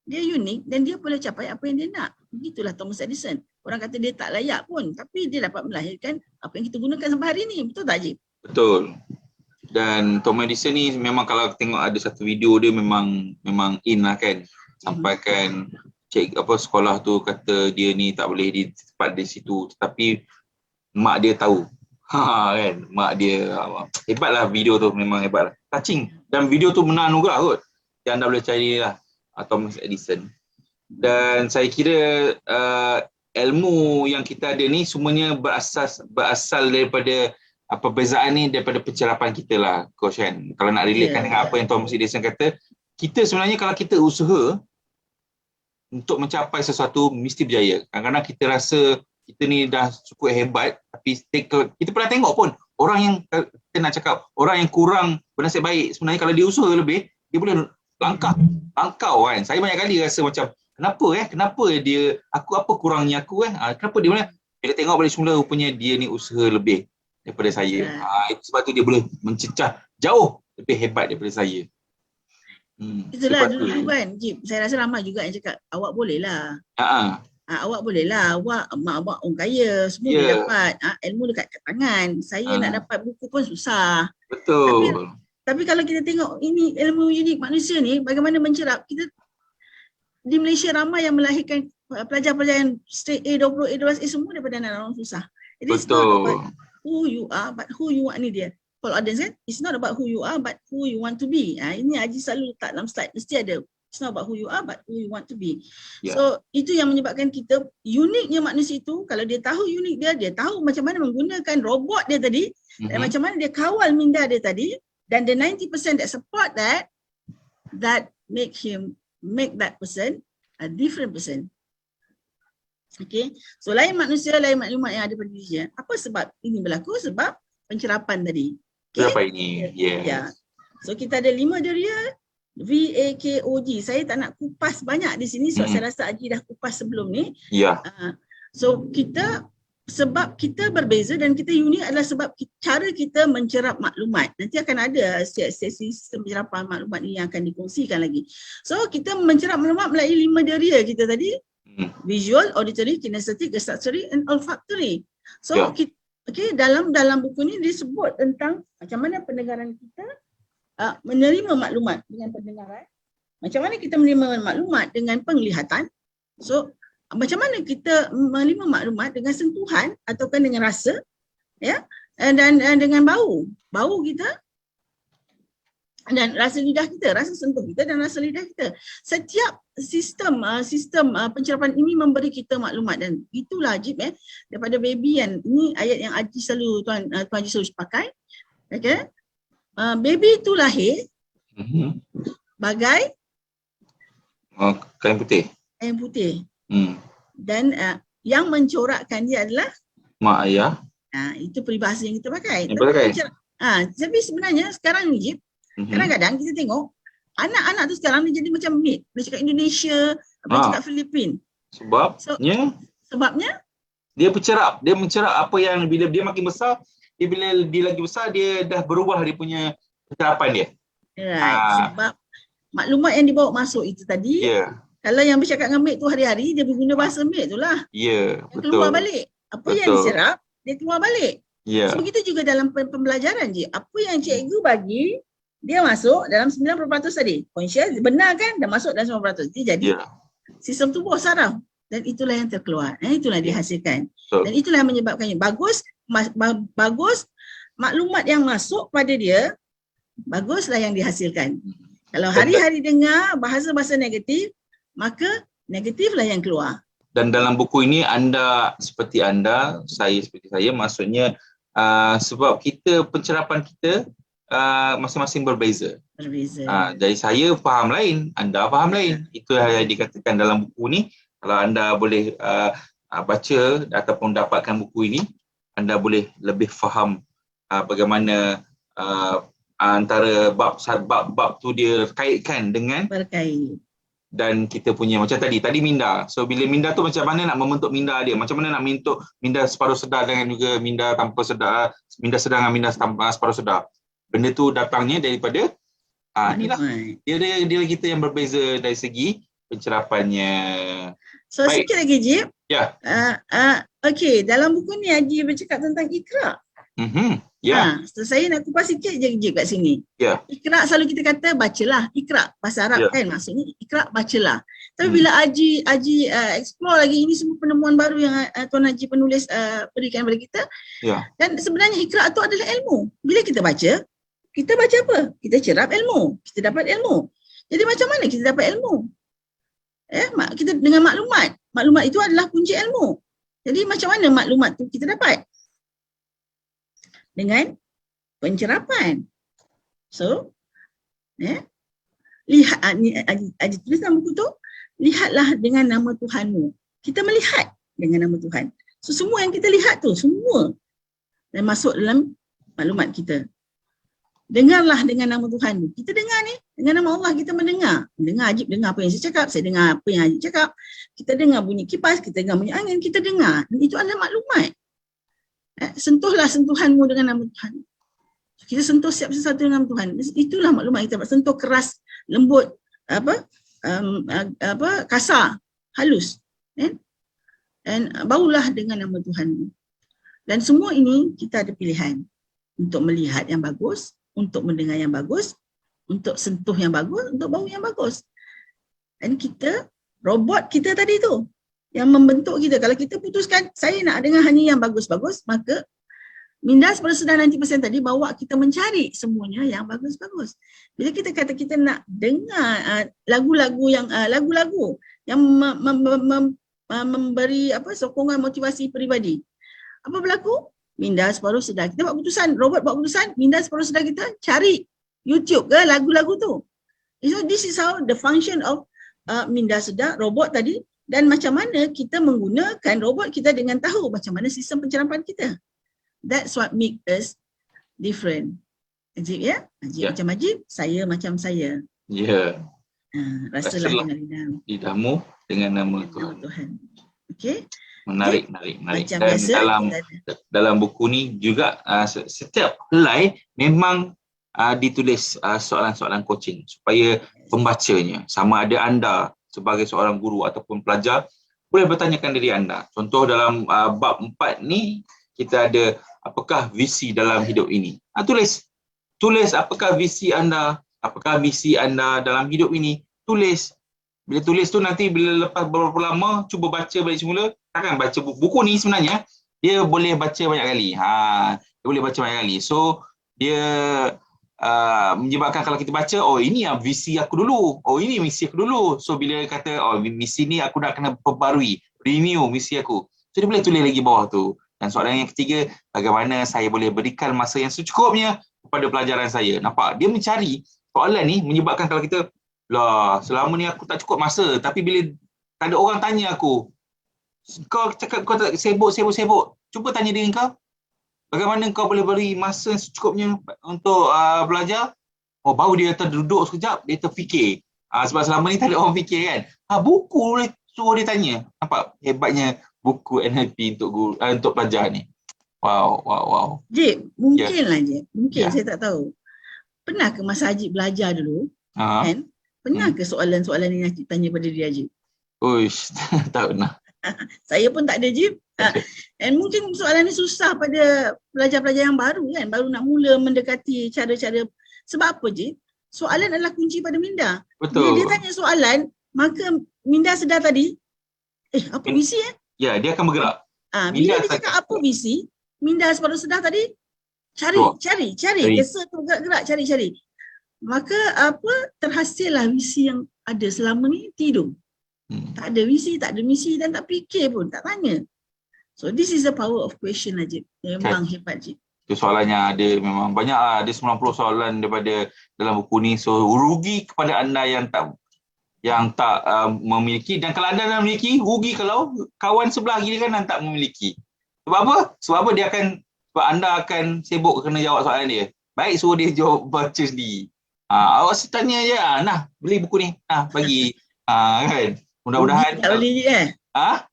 dia unik dan dia boleh capai apa yang dia nak. Begitulah Thomas Edison. Orang kata dia tak layak pun, tapi dia dapat melahirkan apa yang kita gunakan sampai hari ni. Betul tak Haji? Betul. Dan Thomas Edison ni memang kalau tengok ada satu video dia memang in lah kan. Sampaikan sekolah tu kata dia ni tak boleh di tempat di situ, tetapi mak dia tahu. Kan, mak dia hebatlah, video tu memang hebatlah. Touching, dan video tu menang anugerah kot. Yang anda boleh cari lah Thomas Edison. Dan saya kira ilmu yang kita ada ni semuanya berasal daripada perbezaan ni daripada pencerapan kita lah coach kan. Kalau nak relatekan dengan apa yang Thomas Edison kata, kita sebenarnya kalau kita usaha untuk mencapai sesuatu mesti berjaya. Kadang-kadang kita rasa kita ni dah cukup hebat, tapi kita pernah tengok pun orang yang kita nak cakap, orang yang kurang bernasib baik, sebenarnya kalau dia usaha lebih, dia boleh langkau kan. Saya banyak kali rasa macam kenapa dia, apa kurangnya aku kenapa dia boleh, bila tengok balik semula rupanya dia ni usaha lebih daripada saya. Itu sebab tu dia boleh mencecah jauh lebih hebat daripada saya. Itulah dulu kan Jip, saya rasa ramai juga yang cakap awak boleh lah. Awak boleh lah, mak awak orang kaya, semua boleh dapat. Ilmu dekat tangan. Saya nak dapat buku pun susah. Betul. Tapi kalau kita tengok ini ilmu unik manusia ni, bagaimana mencerap, kita di Malaysia ramai yang melahirkan pelajar-pelajar yang straight A, 20, A12, semua daripada anak orang susah. It is not about who you are, but who you want ni dia. Kalau audience kan, it's not about who you are, but who you want to be. Ini Haji selalu letak dalam slide, mesti ada. It's not about who you are, but who you want to be. So, itu yang menyebabkan kita, uniknya manusia itu, kalau dia tahu unik dia tahu macam mana menggunakan robot dia tadi, dan macam mana dia kawal minda dia tadi, dan the 90% that support that make that person a different person. Okay, so lain manusia, lain maklumat yang ada pada diri dia. Apa sebab ini berlaku? Sebab pencerapan tadi. Pencerapan ini, So kita ada 5 deria VAKOG. Saya tak nak kupas banyak di sini sebab saya rasa Haji dah kupas sebelum ni. Ya. So sebab kita berbeza dan kita unik adalah sebab cara kita mencerap maklumat. Nanti akan ada sesi penyerapan maklumat ni yang akan dikongsikan lagi. So kita mencerap maklumat melalui 5 deria kita tadi. Visual, auditory, kinesthetic, gustatory and olfactory. So dalam buku ni disebut tentang macam mana pendengaran kita menerima maklumat dengan pendengaran. Macam mana kita menerima maklumat dengan penglihatan. So macam mana kita menerima maklumat dengan sentuhan ataupun dengan rasa, ya, dan dengan bau kita dan rasa lidah kita, rasa sentuh kita dan rasa lidah kita. Setiap sistem pencerapan ini memberi kita maklumat dan itulah Ajib daripada baby kan. Ini ayat yang Haji selalu Tuan Haji selalu pakai. Okey. Baby itu lahir bagai Kain putih. kain putih. Dan yang mencorakkan dia adalah Mak ayah. Itu peribahasa yang kita pakai. Tapi sebenarnya sekarang ni Jip, kadang-kadang kita tengok anak-anak tu sekarang dia jadi macam maid. Dia cakap Indonesia, dia cakap Filipin. Sebabnya dia mencerap apa yang bila dia makin besar, bila dia lagi besar dia dah berubah dia punya pencerapan dia. Sebab maklumat yang dibawa masuk itu tadi. Kalau yang bercakap dengan maid tu hari-hari, dia berguna bahasa maid tu lah. Betul. Keluar balik. Apa yang diserap, dia keluar balik. So begitu juga dalam pembelajaran je. Apa yang cikgu bagi, dia masuk dalam 90% tadi. Conscious, benar kan? Dah masuk dalam 90%. Dia jadi sistem tubuh saraf. Dan itulah yang terkeluar. Itulah dihasilkan. Dan itulah yang menyebabkannya. Bagus maklumat yang masuk pada dia, baguslah yang dihasilkan. Kalau hari-hari dengar bahasa-bahasa negatif, maka negatiflah yang keluar. Dan dalam buku ini saya seperti saya, maksudnya sebab pencerapan kita masing-masing berbeza. Jadi saya faham lain, anda faham lain. Itu yang dikatakan dalam buku ini. Kalau anda boleh baca ataupun dapatkan buku ini, anda boleh lebih faham bagaimana antara bab tu dia kaitkan dengan berkait. Dan kita punya macam tadi minda. So bila minda tu macam mana nak membentuk minda dia, macam mana nak membentuk minda separuh sedar dengan juga minda tanpa sedar, minda sedar dengan minda tanpa separuh sedar. Benda tu datangnya daripada inilah dia kita yang berbeza dari segi pencerapannya. So sikit lagi Jip. Okey, dalam buku ni Haji bercakap tentang Iqra. So saya nak kupas sikit je Jip kat sini. Iqra selalu kita kata bacalah. Iqra bahasa Arab kan, maksudnya Iqra bacalah. Tapi bila Haji explore lagi, ini semua penemuan baru yang Tuan Haji penulis berikan kepada kita. Dan sebenarnya Iqra tu adalah ilmu. Bila kita baca apa? Kita cerap ilmu. Kita dapat ilmu. Jadi macam mana kita dapat ilmu? Kita dengan maklumat. Maklumat itu adalah kunci ilmu. Jadi macam mana maklumat tu kita dapat? Dengan pencerapan. So, lihat, Haji tulis dalam buku tu, lihatlah dengan nama Tuhanmu. Kita melihat dengan nama Tuhan. So, semua yang kita lihat tu, semua dan masuk dalam maklumat kita. Dengarlah dengan nama Tuhanmu. Kita dengar ni, dengan nama Allah kita mendengar. Ajib dengar apa yang saya cakap, saya dengar apa yang Ajib cakap. Kita dengar bunyi kipas, kita dengar bunyi angin, kita dengar. Dan itu adalah maklumat. Sentuhlah sentuhanmu dengan nama Tuhan. Kita sentuh setiap sesuatu dengan nama Tuhan. Itulah maklumat kita. Sentuh keras, lembut, kasar, halus. Dan baulah dengan nama Tuhanmu. Dan semua ini kita ada pilihan untuk melihat yang bagus, untuk mendengar yang bagus, untuk sentuh yang bagus, untuk bau yang bagus. Dan robot kita tadi tu yang membentuk kita. Kalau kita putuskan saya nak dengar hanya yang bagus-bagus, maka minda separuh sedar 90% tadi bawa kita mencari semuanya yang bagus-bagus. Bila kita kata kita nak dengar lagu-lagu yang memberi sokongan motivasi peribadi, apa berlaku? Minda separuh sedar kita buat keputusan, robot buat keputusan, minda separuh sedar kita cari YouTube ke lagu-lagu tu. So this is how the function of minda sedar robot tadi. Dan macam mana kita menggunakan robot kita dengan tahu macam mana sistem pencerapan kita. That's what make us different. Ajib ya? Ajib Ya. macam Ajib, saya macam saya. Ya. Rasalah Rasalah dengan lidahmu dengan nama nama Tuhan. Tuhan. Okey? Menarik. Macam Dan biasa, dalam buku ni juga setiap helai memang ditulis soalan-soalan coaching supaya pembacanya, sama ada anda sebagai seorang guru ataupun pelajar, boleh bertanyakan diri anda. Contoh dalam bab 4 ni, kita ada apakah visi dalam hidup ini. Tulis apakah visi anda, apakah misi anda dalam hidup ini. Tulis. Bila tulis tu nanti bila lepas beberapa lama cuba baca balik semula, takkan baca buku ni sebenarnya dia boleh baca banyak kali. Dia boleh baca banyak kali. So dia menyebabkan kalau kita baca, oh ini visi aku dulu, oh ini misi aku dulu. So bila kata oh misi ni aku dah kena perbarui, renew misi aku. So dia boleh tulis lagi bawah tu. Dan soalan yang ketiga, bagaimana saya boleh berikan masa yang secukupnya kepada pelajaran saya. Nampak? Dia mencari soalan ni menyebabkan kalau kita lah, selama ni aku tak cukup masa, tapi bila tak ada orang tanya aku, kau cakap kau tak sibuk. Cuba tanya diri kau, bagaimana kau boleh beri masa secukupnya untuk belajar? Oh, baru dia terduduk sekejap, dia terfikir. Sebab selama ni tak ada orang fikir kan. Buku boleh suruh dia tanya. Nampak hebatnya buku NLP untuk guru, untuk pelajar ni. Wow. Jip, mungkinlah Jip. Mungkin Ya. saya tak tahu. Pernah ke masa Ajib belajar dulu, kan? Pernah ke soalan-soalan ni Ajib tanya pada dia Ajib? Uish, tak pernah. Saya pun tak ada Jip. And mungkin soalan ni susah pada pelajar-pelajar yang baru kan, baru nak mula mendekati cara-cara. Sebab apa Jip? Soalan adalah kunci pada minda. Betul. Bila dia tanya soalan, maka minda sedar tadi, apa visi Ya, dia akan bergerak. bila dia cakap apa visi, minda baru sedar tadi, cari. Kesa tu gerak-gerak, cari. Maka terhasillah visi yang ada selama ni tidur. Tak ada visi, tak ada misi dan tak fikir pun, tak tanya. So this is the power of question Ajib. Memang hebat Jib. Itu soalannya ada memang banyak lah. Ada 90 soalan daripada dalam buku ni. So rugi kepada anda yang tak memiliki, dan kalau anda dah memiliki, rugi kalau kawan sebelah kiri kan tak memiliki. Sebab apa? Sebab anda akan sibuk kena jawab soalan dia. Baik suruh dia jawab baca sendiri. Awak tanya je, beli buku ni, bagi. Kan? Mudah-mudahan. Tak boleh je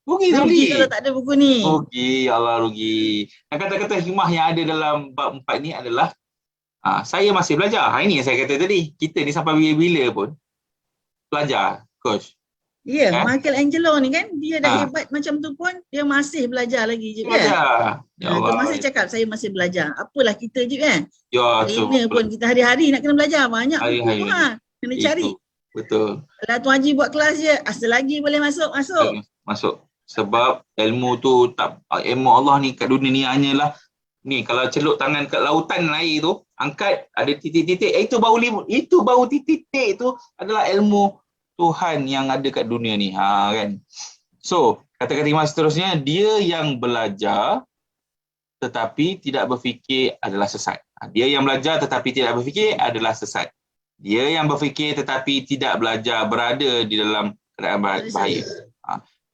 Rugi kalau tak ada buku ni. Rugi, Allah rugi. Dan kata-kata hikmah yang ada dalam bab 4 ni adalah saya masih belajar. Ini yang saya kata tadi. Kita ni sampai bila-bila pun belajar, coach. Ya, Michelangelo ni kan, dia dah hebat macam tu pun, dia masih belajar lagi je kan. Belajar. Ya Allah. Tu masih cakap saya masih belajar. Apalah kita je kan. Ya, Trainer pun kita hari-hari nak kena belajar. Banyak hari-hari. buku kena cari. Betul. Kalau Tuan Haji buat kelas je, asal lagi boleh masuk. Sebab ilmu tu ilmu Allah ni kat dunia ni hanyalah ni, kalau celup tangan kat lautan air tu, angkat ada titik-titik, itu baru titik-titik tu adalah ilmu Tuhan yang ada kat dunia ni. Kan. So, kata-kata hikmah seterusnya, dia yang belajar tetapi tidak berfikir adalah sesat. Dia yang belajar tetapi tidak berfikir adalah sesat. Dia yang berfikir tetapi tidak belajar berada di dalam keadaan bahaya.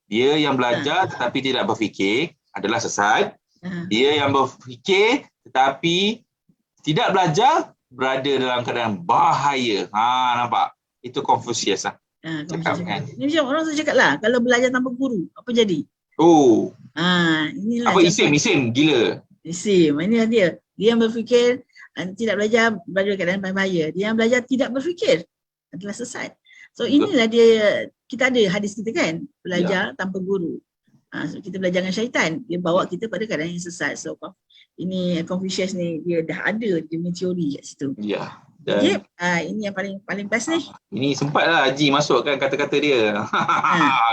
Dia yang belajar tetapi tidak berfikir adalah sesat. Dia yang berfikir tetapi tidak belajar berada dalam keadaan bahaya. Nampak? Itu Confucius lah. Kan? Ini macam orang selalu cakap lah, kalau belajar tanpa guru, apa jadi? Inilah apa isim gila. Isim, inilah dia. Dia yang berfikir tidak belajar berada dalam keadaan bahaya. Dia yang belajar tidak berfikir adalah sesat. So inilah dia, kita ada hadis kita kan, belajar tanpa guru. So kita belajar dengan syaitan, dia bawa kita pada keadaan yang sesat. So ini Confucius ni, dia dah ada dia punya teori kat situ. Ya. Dan ini yang paling best ni. Ini sempatlah Haji masukkan kata-kata dia.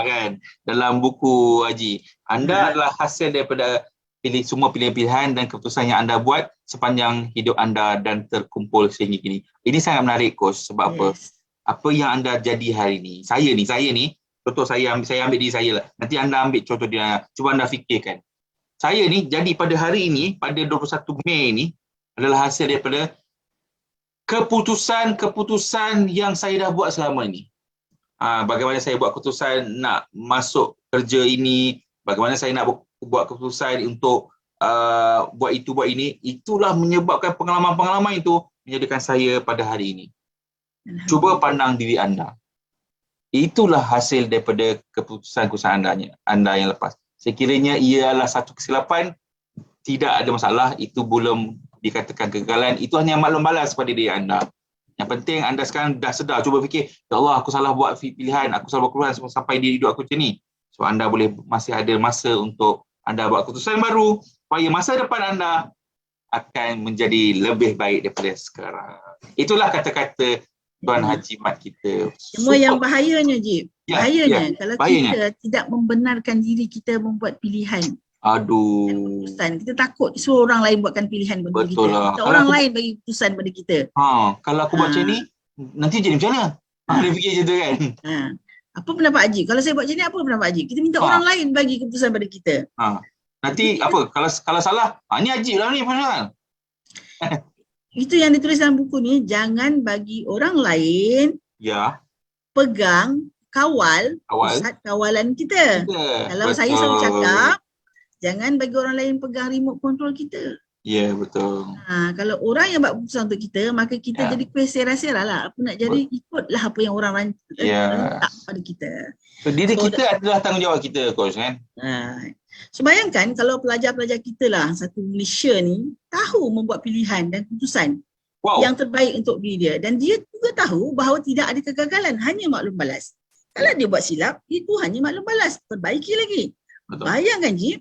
Kan, dalam buku Haji. Anda adalah hasil daripada semua pilihan-pilihan dan keputusan yang anda buat sepanjang hidup anda dan terkumpul sehingga kini. Ini sangat menarik, Coach. Sebab apa? Apa yang anda jadi hari ni. Saya ni, contoh saya ambil diri saya lah. Nanti anda ambil contoh dia. Cuba anda fikirkan. Saya ni jadi pada hari ini, pada 21 Mei ni, adalah hasil daripada keputusan yang saya dah buat selama ini. Bagaimana saya buat keputusan nak masuk kerja ini, bagaimana saya nak buat keputusan untuk buat itu, buat ini. Itulah menyebabkan pengalaman-pengalaman itu menjadikan saya pada hari ini. Cuba pandang diri anda. Itulah hasil daripada keputusan-keputusan anda yang lepas. Sekiranya ia adalah satu kesilapan, tidak ada masalah, itu belum dikatakan kegagalan, itu hanya maklum balas pada diri anda. Yang penting anda sekarang dah sedar, cuba fikir, ya Allah, aku salah buat pilihan, aku salah buat keputusan sampai di hidup aku macam ni. So anda masih ada masa untuk anda buat keputusan baru, supaya masa depan anda akan menjadi lebih baik daripada sekarang. Itulah kata-kata Tuan Haji Mat kita. Cuma yang bahayanya, Jib. Bahayanya kalau bahayanya. kita tidak membenarkan diri kita membuat pilihan. Aduh. Keputusan. Kita takut suruh orang lain buatkan pilihan bagi Betul kita. lah. Kita orang lain bagi keputusan pada kita. Kalau aku buat macam ni, nanti jadi macam mana? Dia fikir macam tu kan. Apa pendapat Haji? Kalau saya buat macam ni, apa pendapat Haji? Kita minta orang lain bagi keputusan pada kita. Nanti apa? Kalau salah, ni Haji lah ni. Itu yang ditulis dalam buku ni, jangan bagi orang lain pegang, kawal pusat kawalan kita. Kalau betul. saya selalu cakap, jangan bagi orang lain pegang remote control kita. Ya, betul. Kalau orang yang buat keputusan untuk kita, maka kita jadi kuih serah-serah lah. Apa nak jadi, ikutlah apa yang orang letak pada kita. So, diri kita adalah tanggungjawab kita, Coach, kan? So bayangkan kalau pelajar-pelajar kita lah satu Malaysia ni tahu membuat pilihan dan keputusan yang terbaik untuk diri dia, dan dia juga tahu bahawa tidak ada kegagalan, hanya maklum balas. Kalau dia buat silap, itu hanya maklum balas, perbaiki lagi. Betul. Bayangkan Jib,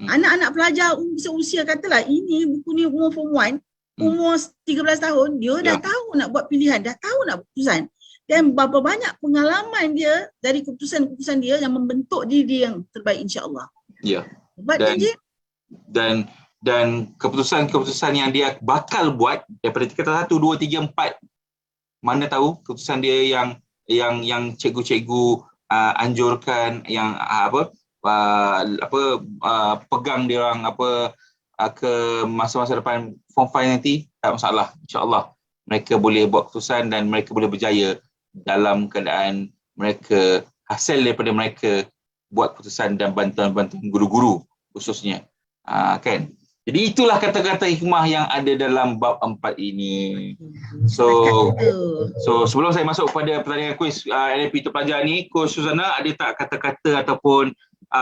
anak-anak pelajar usia katalah ini buku ni umur form 1, umur 13 tahun, dia dah tahu nak buat pilihan, dah tahu nak buat keputusan. Dan berapa banyak pengalaman dia dari keputusan-keputusan dia yang membentuk diri dia yang terbaik, insya-Allah. Ya. Dan keputusan-keputusan yang dia bakal buat daripada tingkatan 1, 2, 3, 4, mana tahu keputusan dia yang cikgu-cikgu anjurkan, yang pegang dia orang ke masa-masa depan form 5 nanti, tak masalah, insya-Allah mereka boleh buat keputusan dan mereka boleh berjaya dalam keadaan mereka, hasil daripada mereka buat keputusan dan bantuan-bantuan guru-guru khususnya. Kan? Jadi itulah kata-kata hikmah yang ada dalam bab 4 ini. So sebelum saya masuk kepada pertandingan kuis NLP terpelajar ni, Coach Suzana, ada tak kata-kata ataupun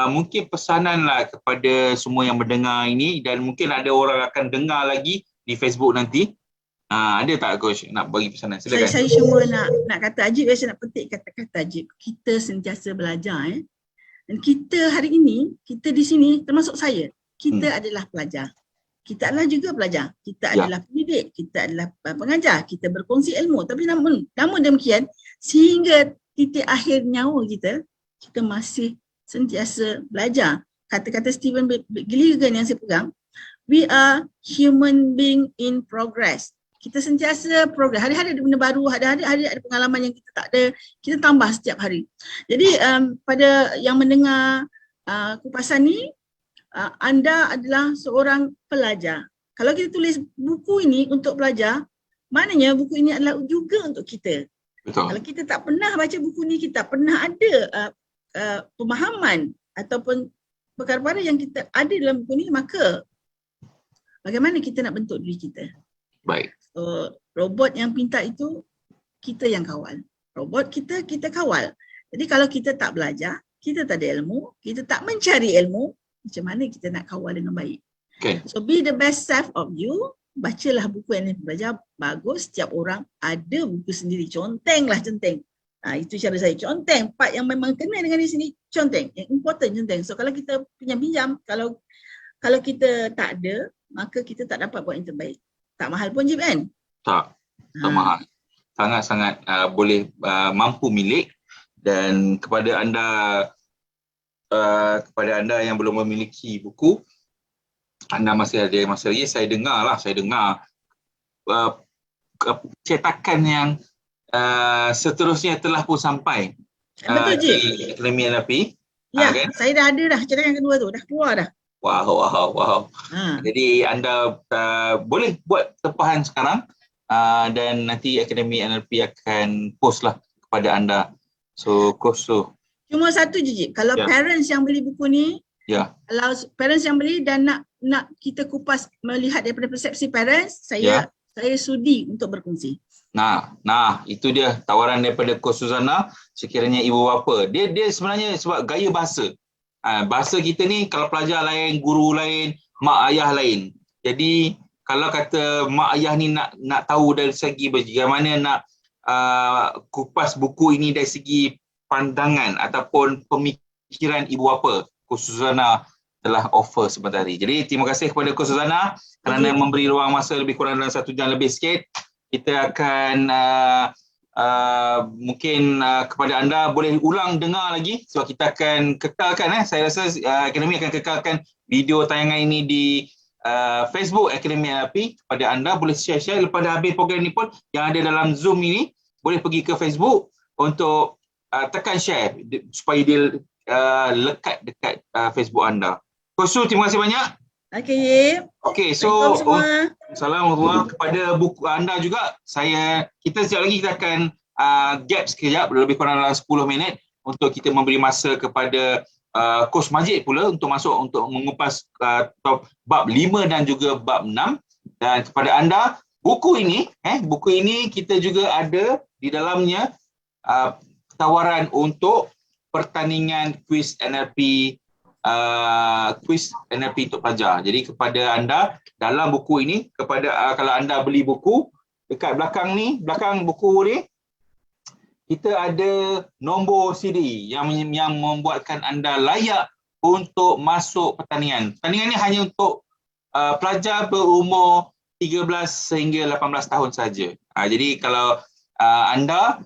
mungkin pesanan lah kepada semua yang mendengar ini, dan mungkin ada orang akan dengar lagi di Facebook nanti. Ada tak Coach nak bagi pesanan? Silakan. Saya cuma nak kata Ajib, saya nak petik kata-kata Ajib. Kita sentiasa belajar. Dan kita hari ini, kita di sini termasuk saya, kita adalah pelajar. Kita adalah juga pelajar. Kita adalah pendidik, kita adalah pengajar, kita berkongsi ilmu. Tapi namun demikian, sehingga titik akhir nyawa kita, kita masih sentiasa belajar. Kata-kata Stephen Gilligan yang saya pegang, we are human being in progress. Kita sentiasa progress. Hari-hari ada benda baru, hari-hari ada pengalaman yang kita tak ada, kita tambah setiap hari. Jadi pada yang mendengar kupasan ni, anda adalah seorang pelajar. Kalau kita tulis buku ini untuk pelajar, maknanya buku ini adalah juga untuk kita. Betul. Kalau kita tak pernah baca buku ni, kita pernah ada pemahaman ataupun perkara-perkara yang kita ada dalam buku ni, maka bagaimana kita nak bentuk diri kita? Baik. So, robot yang pintar itu kita yang kawal. Robot kita kawal. Jadi kalau kita tak belajar, kita tak ada ilmu, kita tak mencari ilmu, macam mana kita nak kawal dengan baik? Okay. So be the best self of you. Bacalah buku yang belajar. Bagus, setiap orang ada buku sendiri. Contenglah centeng. Itu cara saya. Conteng. Part yang memang kena dengan di sini, conteng. Yang important, conteng. So kalau kita pinjam-pinjam, kalau kita tak ada, maka kita tak dapat buat yang terbaik. Tak mahal pun je kan? Tak mahal. Sangat-sangat boleh mampu milik. Dan kepada anda yang belum memiliki buku, anda masih ada masa lagi. Saya dengar cetakan yang seterusnya telah pun sampai di Akademi NLP. Ya, kan? Saya dah ada dah cetakan kedua tu, dah keluar dah. Wow. Jadi anda boleh buat tempahan sekarang, dan nanti Akademi NLP akan post lah kepada anda. So, coach tu. Cuma satu je, kalau parents yang beli buku ni, kalau parents yang beli dan nak kita kupas melihat daripada persepsi parents, saya saya sudi untuk berkongsi. Nah, itu dia tawaran daripada Coach Suzana sekiranya ibu bapa. Dia sebenarnya sebab gaya bahasa. Bahasa kita ni kalau pelajar lain, guru lain, mak ayah lain. Jadi kalau kata mak ayah ni nak tahu dari segi bagaimana nak kupas buku ini dari segi pandangan ataupun pemikiran ibu bapa, Coach Suzana telah offer sebentar hari. Jadi terima kasih kepada Coach Suzana kerana memberi ruang masa lebih kurang dalam 1 jam lebih sikit. Kita akan mungkin kepada anda boleh ulang dengar lagi sebab kita akan kekalkan saya rasa Akademi akan kekalkan video tayangan ini di Facebook Akademi NLP. Kepada anda boleh share lepas dah habis program ni pun yang ada dalam Zoom ini boleh pergi ke Facebook untuk tekan share supaya dia lekat dekat Facebook anda. Coach Su, terima kasih banyak. Okey, so Assalamualaikum kepada buku anda juga. Kita sekejap lagi kita akan gap sekejap lebih kurang dalam 10 minit untuk kita memberi masa kepada Coach Majid pula untuk masuk untuk mengupas bab 5 dan juga bab 6. Dan kepada anda, buku ini kita juga ada di dalamnya tawaran untuk pertandingan kuis NLP untuk pelajar. Jadi kepada anda dalam buku ini, kalau anda beli buku dekat belakang buku ni kita ada nombor CD yang membuatkan anda layak untuk masuk pertandingan. Pertandingan ni hanya untuk pelajar berumur 13 sehingga 18 tahun saja. Jadi kalau anda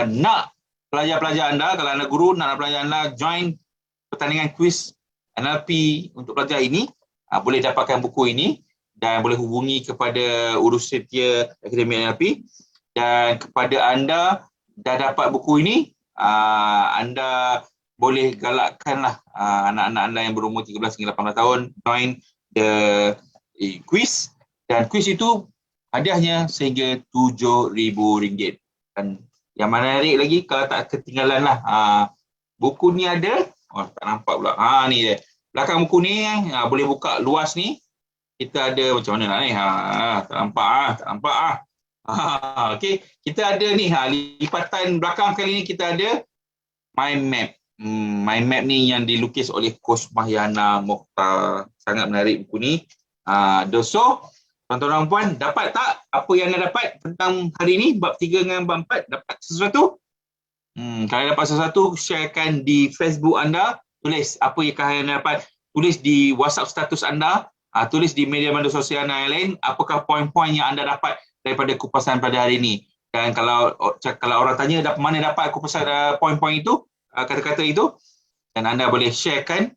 nak pelajar-pelajar anda, kalau anda guru nak pelajar anda join pertandingan kuis NLP untuk pelajar ini, boleh dapatkan buku ini dan boleh hubungi kepada urus setia Akademi NLP. Dan kepada anda dah dapat buku ini, anda boleh galakkanlah anak-anak anda yang berumur 13 hingga 18 tahun join the quiz. Dan kuis itu hadiahnya sehingga RM7,000. Dan yang menarik lagi, kalau tak ketinggalan lah, buku ni ada. Tak nampak pula. Ni dia. Belakang buku ni boleh buka luas ni. Kita ada macam mana nak ni? Tak nampak. Okey, kita ada ni lipatan belakang kali ni kita ada My Map. My Map ni yang dilukis oleh Coach Mahyana Mokhtar. Sangat menarik buku ni. So, tuan-tuan dan puan, dapat tak apa yang anda dapat tentang hari ni? Bab 3 dengan bab 4, dapat sesuatu? Kalau dapat sesuatu, sharekan di Facebook anda, tulis apa yang anda dapat, tulis di WhatsApp status anda, tulis di media-media sosial anda yang lain, apakah poin-poin yang anda dapat daripada kupasan pada hari ini. Dan kalau orang tanya mana dapat kupasan poin-poin itu, kata-kata itu, dan anda boleh sharekan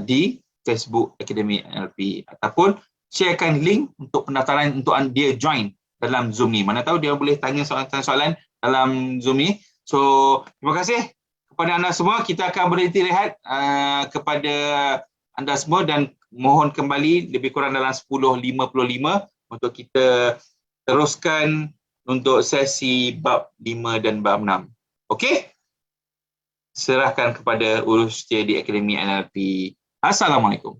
di Facebook Akademi NLP ataupun sharekan link untuk pendaftaran untuk dia join dalam Zoom ni. Mana tahu dia boleh tanya soalan-soalan dalam Zoom ni. So, terima kasih kepada anda semua. Kita akan berhenti rehat kepada anda semua dan mohon kembali lebih kurang dalam 10.55 untuk kita teruskan untuk sesi bab 5 dan bab 6. Okey? Serahkan kepada urus setia di Akademi NLP. Assalamualaikum.